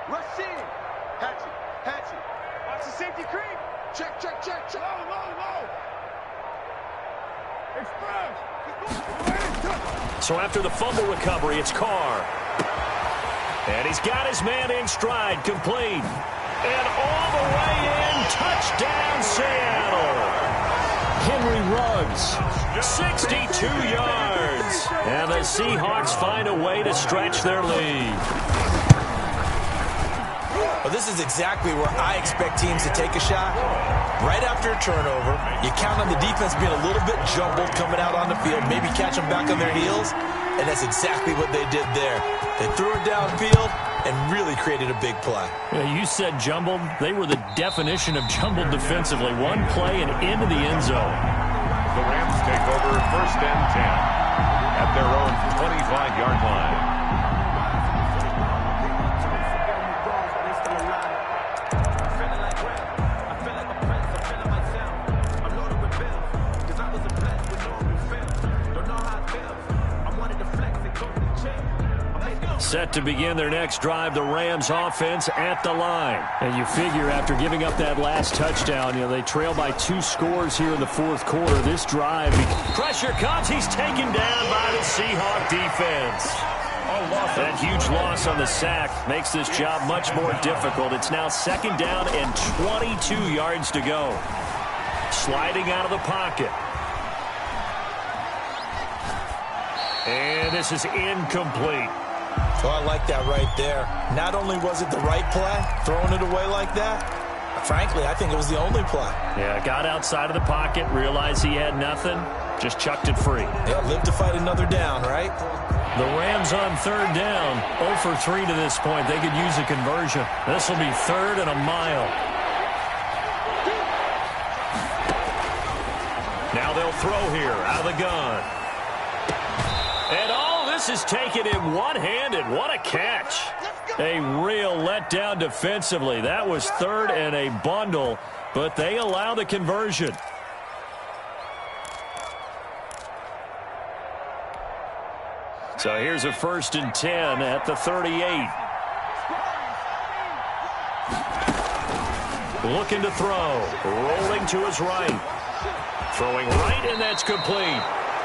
Rush in. Hatchet. Watch the safety creep. Check. Low. Express. So after the fumble recovery, it's Carr. And he's got his man in stride, complete. And all the way in, touchdown Seattle. Henry Ruggs, 62 yards. And the Seahawks find a way to stretch their lead. Well, this is exactly where I expect teams to take a shot. Right after a turnover, you count on the defense being a little bit jumbled coming out on the field, maybe catch them back on their heels, and that's exactly what they did there. They threw it downfield and really created a big play. Yeah, you said jumbled. They were the definition of jumbled defensively. One play and into the end zone. The Rams take over first and 10 at their own 25-yard line. Set to begin their next drive, the Rams offense at the line. And you figure after giving up that last touchdown, they trail by 2 scores here in the fourth quarter. This drive, pressure comes. He's taken down by the Seahawk defense. That huge loss on the sack makes this job much more difficult. It's now second down and 22 yards to go. Sliding out of the pocket. And this is incomplete. Oh, I like that right there. Not only was it the right play, throwing it away like that, frankly, I think it was the only play. Yeah, got outside of the pocket, realized he had nothing, just chucked it free. Yeah, live to fight another down, right? The Rams on third down, 0 for 3 to this point. They could use a conversion. This will be third and a mile. Now they'll throw here out of the gun. And this is taken in one-handed. What a catch. A real letdown defensively. That was third and a bundle, but they allow the conversion. So here's a 1st and 10 at the 38. Looking to throw. Rolling to his right. Throwing right, and that's complete.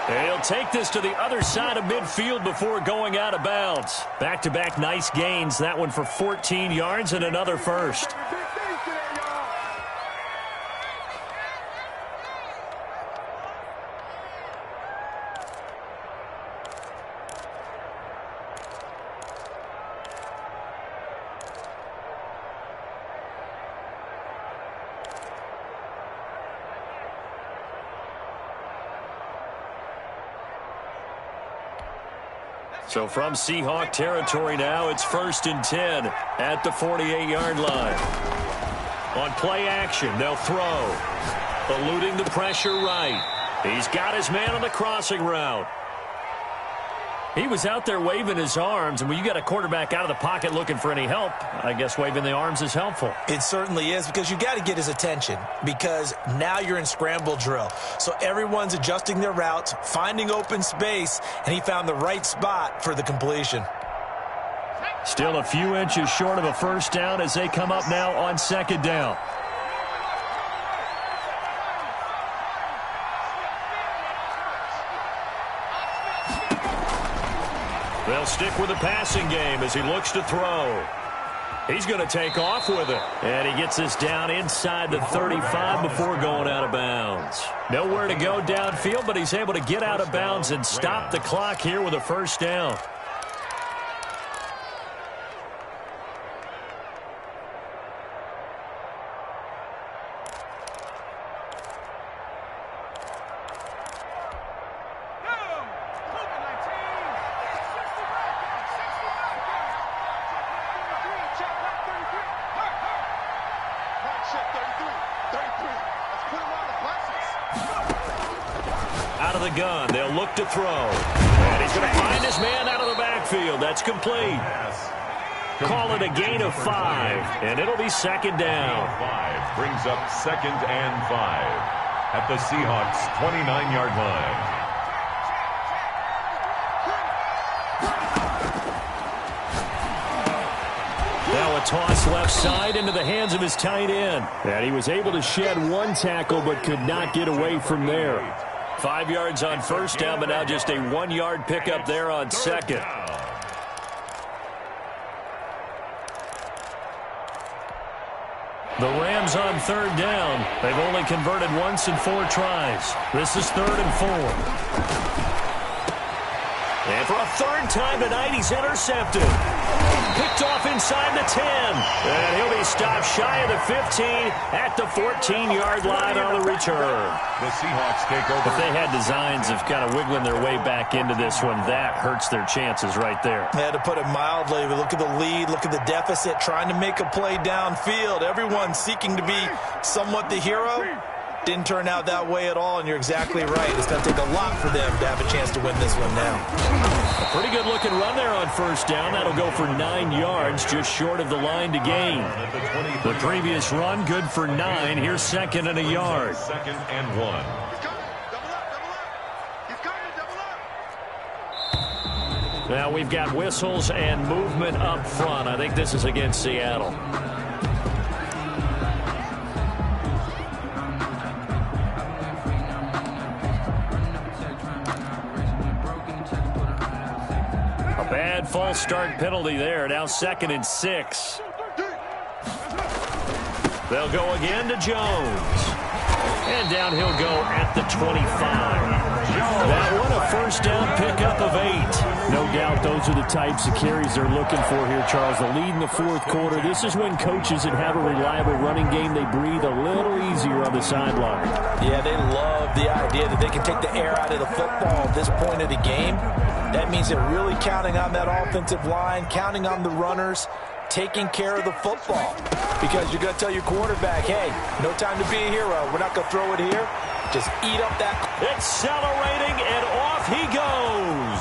And he'll take this to the other side of midfield before going out of bounds. Back-to-back nice gains. That one for 14 yards and another first. So from Seahawk territory now, it's 1st and 10 at the 48-yard line. On play action, they'll throw. Eluding the pressure right. He's got his man on the crossing route. He was out there waving his arms, and when you got a quarterback out of the pocket looking for any help, I guess waving the arms is helpful. It certainly is, because you got to get his attention, because now you're in scramble drill. So everyone's adjusting their routes, finding open space, and he found the right spot for the completion. Still a few inches short of a first down as they come up now on second down. They'll stick with the passing game as he looks to throw. He's going to take off with it. And he gets this down inside the 35 before going out of bounds. Nowhere to go downfield, but he's able to get out of bounds and stop the clock here with a first down. Out of the gun, they'll look to throw. And he's going to find his man out of the backfield. That's complete. Call it a gain of 5, and it'll be second down. 5 brings up 2nd and 5 at the Seahawks' 29-yard line. Now a toss left side into the hands of his tight end. And he was able to shed one tackle but could not get away from there. 5 yards on first down, but now just a 1-yard pickup there on second. The Rams on third down. They've only converted once in 4 tries. This is 3rd and 4. And for a 3rd time tonight, he's intercepted. Picked off inside the 10. And he'll be stopped shy of the 15 at the 14-yard line on the return. The Seahawks take over. If they had designs of kind of wiggling their way back into this one, that hurts their chances right there. Yeah, to put it mildly, look at the lead, look at the deficit, trying to make a play downfield. Everyone seeking to be somewhat the hero. Didn't turn out that way at all, and you're exactly right. It's going to take a lot for them to have a chance to win this one now. A pretty good-looking run there on first down. That'll go for 9 yards, just short of the line to gain. The previous run, good for 9. Here's 2nd and a yard. 2nd and 1. Now we've got whistles and movement up front. I think this is against Seattle. Bad false start penalty there. Now 2nd and 6. They'll go again to Jones. And down he'll go at the 25. That one a first down pickup of 8. No doubt those are the types of carries they're looking for here, Charles. The lead in the 4th quarter. This is when coaches that have a reliable running game, they breathe a little easier on the sideline. Yeah, they love the idea that they can take the air out of the football at this point of the game. That means they're really counting on that offensive line, counting on the runners, taking care of the football. Because you're going to tell your quarterback, hey, no time to be a hero. We're not going to throw it here. Just eat up that. Accelerating, and off he goes.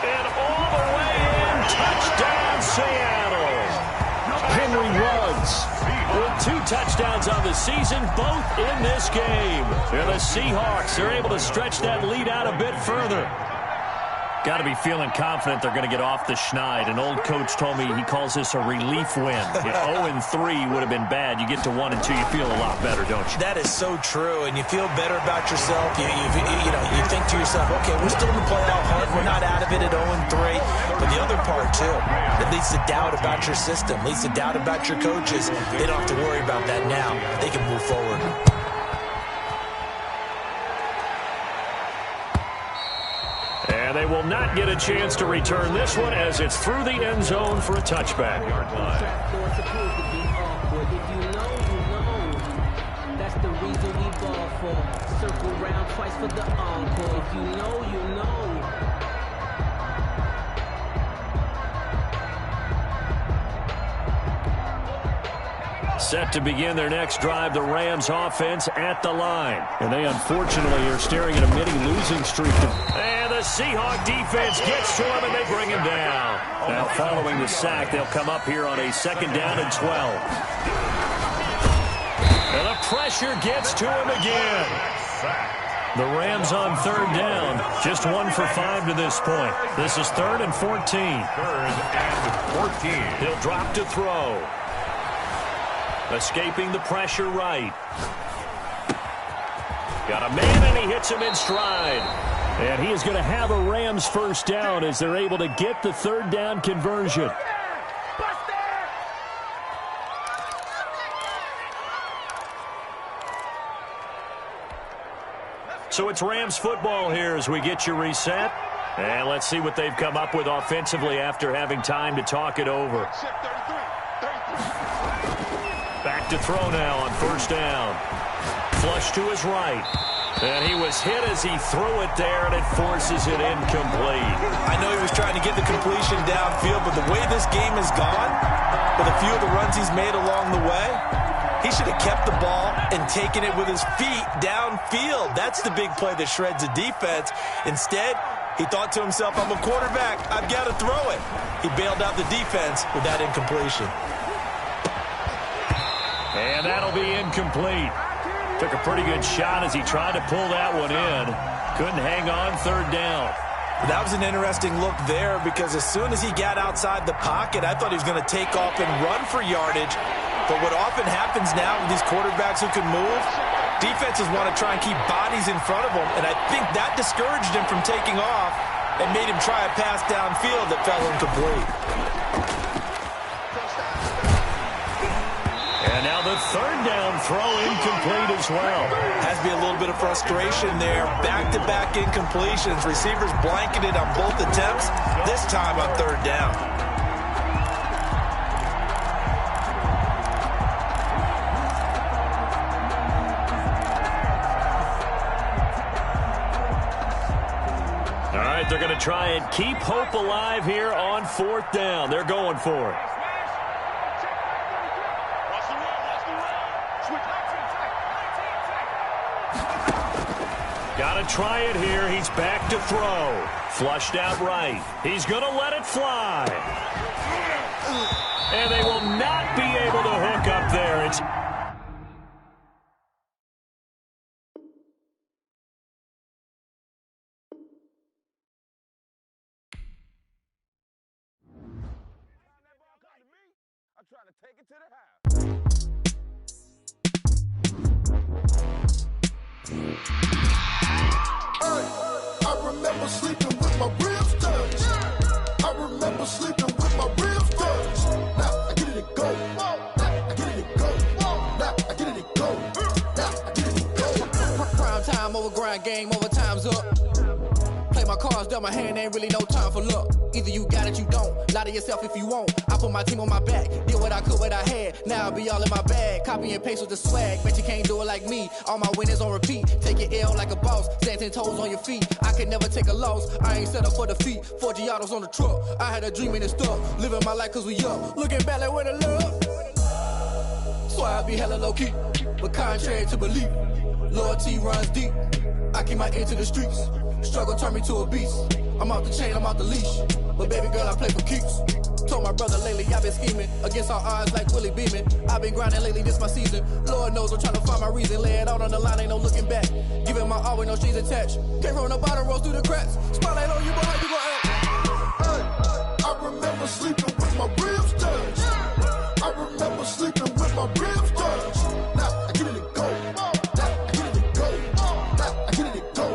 And all the way in, touchdown Seattle. Henry Ruggs with 2 touchdowns on the season, both in this game. And the Seahawks are able to stretch that lead out a bit further. Got to be feeling confident they're going to get off the schneid. An old coach told me he calls this a relief win. If 0-3 would have been bad, you get to 1-2, you feel a lot better, don't you? That is so true, and you feel better about yourself. You think to yourself, okay, we're still in the playoff hunt. We're not out of it at 0-3. But the other part, too, it leads to doubt about your system, leads to doubt about your coaches. They don't have to worry about that now. They can move forward. And they will not get a chance to return this one as it's through the end zone for a touchback. That's the reason we ball for. Circle round twice for the encore. If you know, you know. Set to begin their next drive, the Rams offense at the line. And they unfortunately are staring at a mini-losing streak. And the Seahawk defense gets to him and they bring him down. Now following the sack, they'll come up here on a 2nd down and 12. And the pressure gets to him again. The Rams on third down. Just 1 for 5 to this point. This is 3rd and 14. 3rd and 14. He'll drop to throw. Escaping the pressure right. Got a man, and he hits him in stride. And he is going to have a Rams first down as they're able to get the 3rd down conversion. So it's Rams football here as we get you reset. And let's see what they've come up with offensively after having time to talk it over. Back to throw now on first down. Flush to his right. And he was hit as he threw it there, and it forces it incomplete. I know he was trying to get the completion downfield, but the way this game has gone, with a few of the runs he's made along the way, he should have kept the ball and taken it with his feet downfield. That's the big play that shreds a defense. Instead, he thought to himself, I'm a quarterback. I've got to throw it. He bailed out the defense with that incompletion. And that'll be incomplete. Took a pretty good shot as he tried to pull that one in. Couldn't hang on third down. That was an interesting look there because as soon as he got outside the pocket, I thought he was going to take off and run for yardage. But what often happens now with these quarterbacks who can move, defenses want to try and keep bodies in front of them, and I think that discouraged him from taking off and made him try a pass downfield that fell incomplete. And now the 3rd down throw incomplete as well. Has to be a little bit of frustration there. Back-to-back incompletions. Receivers blanketed on both attempts, this time on 3rd down. They're going to try and keep hope alive here on 4th down. They're going for it. Got to try it here. He's back to throw. Flushed out right. He's going to let it fly. And they will not be able to hook up there. It's trying to take it to the house. I remember sleeping with my ribs touched. I remember sleeping with my ribs touched. Now I get it and go. Now I get it and go. Now I get it and go. Now I get it and go. Prime time over grind game, over time's up. Play my cards, dealt my hand, ain't really no time for luck. Either you got it, you don't. Lie to yourself if you won't. I put my team on my back, did what I could, what I had. Now I'll be all in my bag. Copy and paste with the swag. Bet you can't do it like me. All my winners on repeat. Take your L like a boss. Stand 10 toes on your feet. I can never take a loss. I ain't set up for defeat. 4 Giottos on the truck. I had a dream and it stuck. Living my life cause we up. Looking back like where the love. So I be hella low key. But contrary to belief, loyalty runs deep. I keep my ear to the streets. Struggle turned me to a beast. I'm off the chain, I'm off the leash. But baby girl, I play for keeps. Told my brother lately, I've been scheming against all odds like Willie Beeman. I've been grinding lately, this my season. Lord knows I'm trying to find my reason. Lay it out on the line, ain't no looking back. Giving my all with no strings attached. Came from the bottom, rose through the cracks. Spotlight on you, but how you gon' act? I remember sleeping with my ribs touched. I remember sleeping with my ribs touched. Now I get it and go. Now I get it and go. Now I get it and go.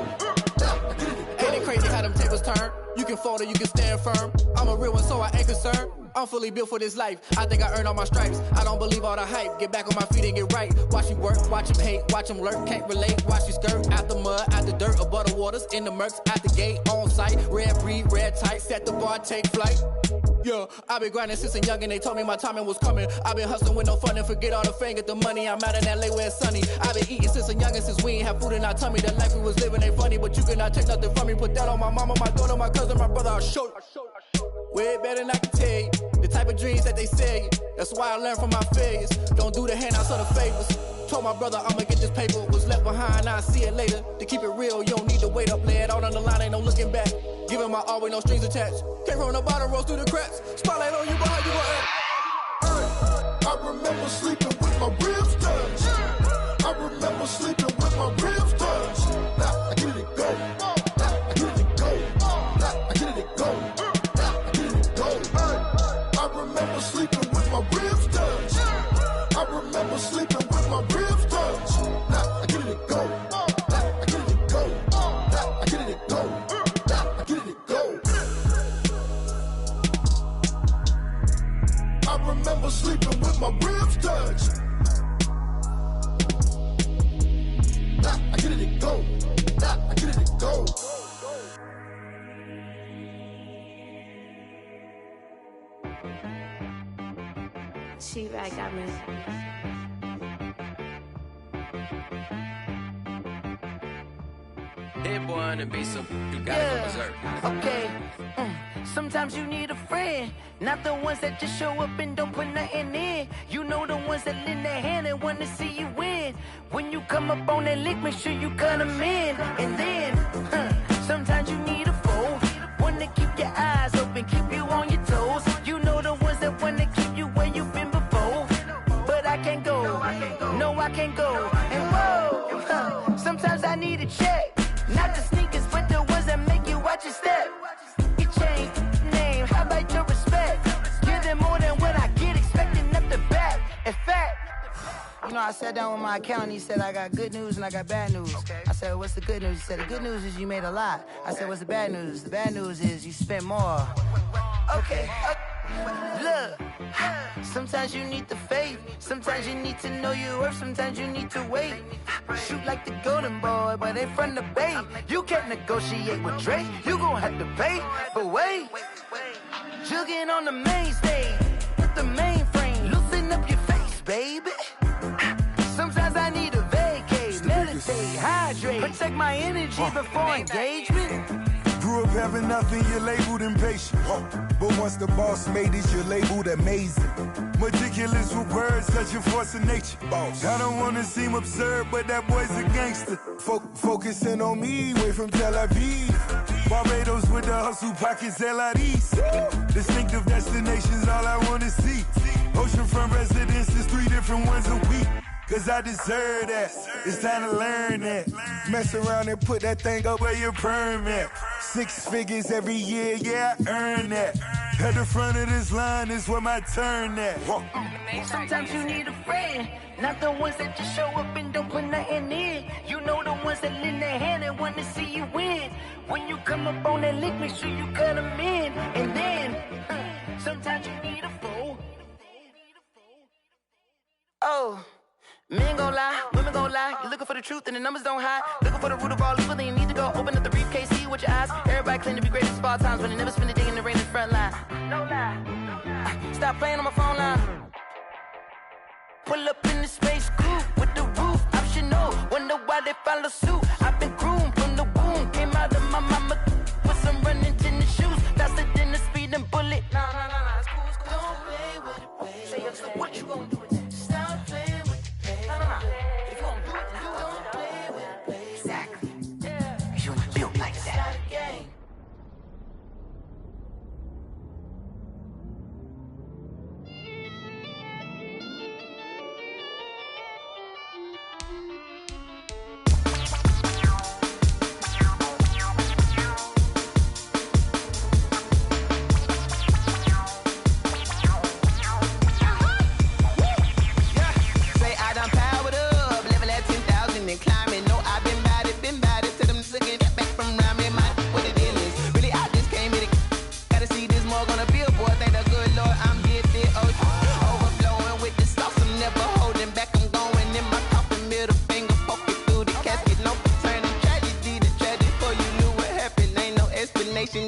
Now I get it and go. Ain't it crazy how them tables turn? You can fold or you can stand firm. I'm a real one, so I ain't concerned. I'm fully built for this life. I think I earned all my stripes. I don't believe all the hype. Get back on my feet and get right. Watch you work, watch him hate, watch him lurk. Can't relate, watch you skirt. Out the mud, out the dirt, above the waters, in the murks, out the gate, on site. Red breed, red tight, set the bar, take flight. Yeah, I been grinding since a young and they told me my timing was coming. I been hustling with no fun and forget all the fame, get the money. I'm out in LA where it's sunny. I been eating since a young and since we ain't have food in our tummy. The life we was living ain't funny, but you cannot take nothing from me. Put that on my mama, my daughter, my cousin, my brother, I'll show you. Way better than I can tell you. The type of dreams that they sell you. That's why I learned from my failures. Don't do the handouts or the favors. Told my brother I'ma get this paper. Was left behind, I'll see it later. To keep it real, you don't need to wait up. Lay it out on the line, ain't no looking back. Giving my all with no strings attached. Came from the bottom, rose through the cracks. Spotlight on you, but how you gon' act? I remember sleeping with my ribs touched. I remember sleeping with my ribs touched. Now I Hit boy on the beat, so you gotta go berserk. Okay. Sometimes you need a friend, not the ones that just show up and don't put nothing in. You know the ones that lend their hand and want to see you win. When you come up on that lick, make sure you cut them in. And then, sometimes you need a foe, one to keep your eyes open, keep you on your toes. You know the ones that want to keep you where you've been before. But I can't go, no I can't go. And whoa, sometimes I need a check. Not the sneakers, but the ones that make you watch your step. Your chain, name, how about your respect? Give them more than what I get, expecting up the back. In fact, you know, I sat down with my accountant, he said, I got good news and I got bad news. I said, what's the good news? He said, the good news is you made a lot. I said, what's the bad news? The bad news is you spent more. Okay. Look, sometimes you need the faith, sometimes you need to know your worth, sometimes you need to wait. Shoot like the golden boy, but ain't from the bay. You can't negotiate with Drake, you gon' have to pay. But wait, jugging on the main stage with the mainframe, loosen up your face, baby. Sometimes I need a vacate, meditate, hydrate, protect my energy before engagement. Grew up having nothing, you're labeled impatient. But once the boss made it, you're labeled amazing. Meticulous with words, such a force of nature. I don't wanna seem absurd, but that boy's a gangster. Focusing on me, way from Tel Aviv. Barbados with the hustle pockets, LIDs. Distinctive destinations, all I wanna see. Oceanfront residences, 3 different ones a week. Cause I deserve that, it's time to learn that. Mess around and put that thing up where your permit. 6 figures every year, yeah, I earn that. At the front of this line is where my turn at. Sometimes you need a friend, not the ones that just show up and don't put nothing in. You know the ones that lend their hand and want to see you win. When you come up on that lick, make sure you cut them in. And then, sometimes you need a foe. Oh. Men gon' lie, women gon' lie. You're looking for the truth and the numbers don't hide. Looking for the root of all evil, then you need to go open up the briefcase, see with your eyes. Everybody claim to be greatest of all times, but they never spend a day in the rain in the front line. No lie. Stop playing on my phone line. Pull up in the space coupe with the roof optional. Wonder why they follow suit. I've been groomed from the womb. Came out of my mama with some running tennis shoes. Faster than the speeding bullet. No, it's cool, it's cool. Don't play with it, baby. Say yo, so what you gon' do with that? Stop playing with it. If you gon' do it, then you don't play with it, baby. Exactly. Cause you ain't built like that.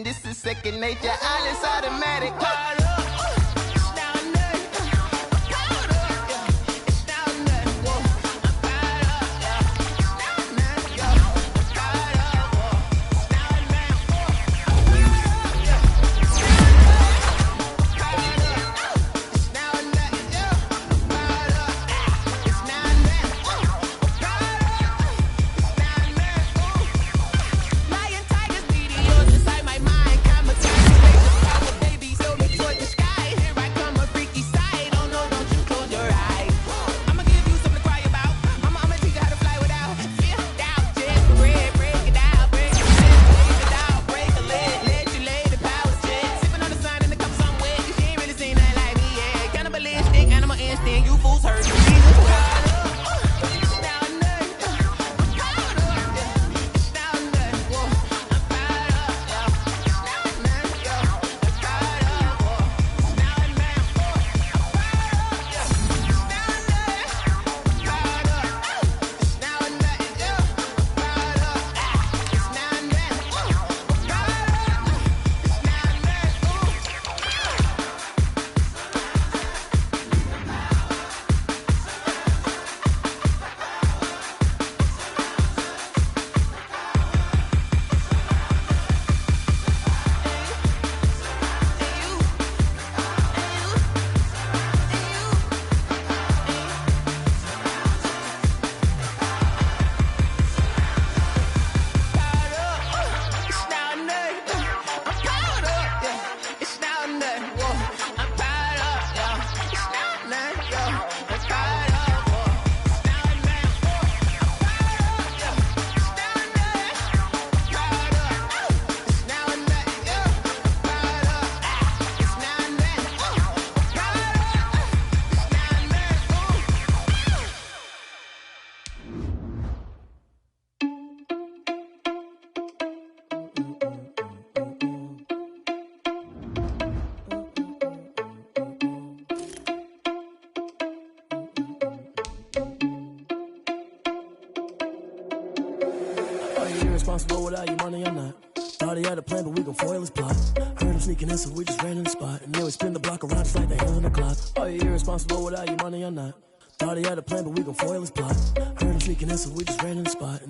This is second nature, all is automatic. Lion, tigers, meteors inside my mind. Kamikaze, power, baby, so me toward the you irresponsible without your money or not? Thought he had a plan, but we gon' foil his plot. Heard him sneaking in, so we just ran in the spot. And then we spin the block around just like the hell in the clock. Are you irresponsible without your money or not? Thought he had a plan, but we gon' foil his plot. Heard him sneaking in, so we just ran in the spot.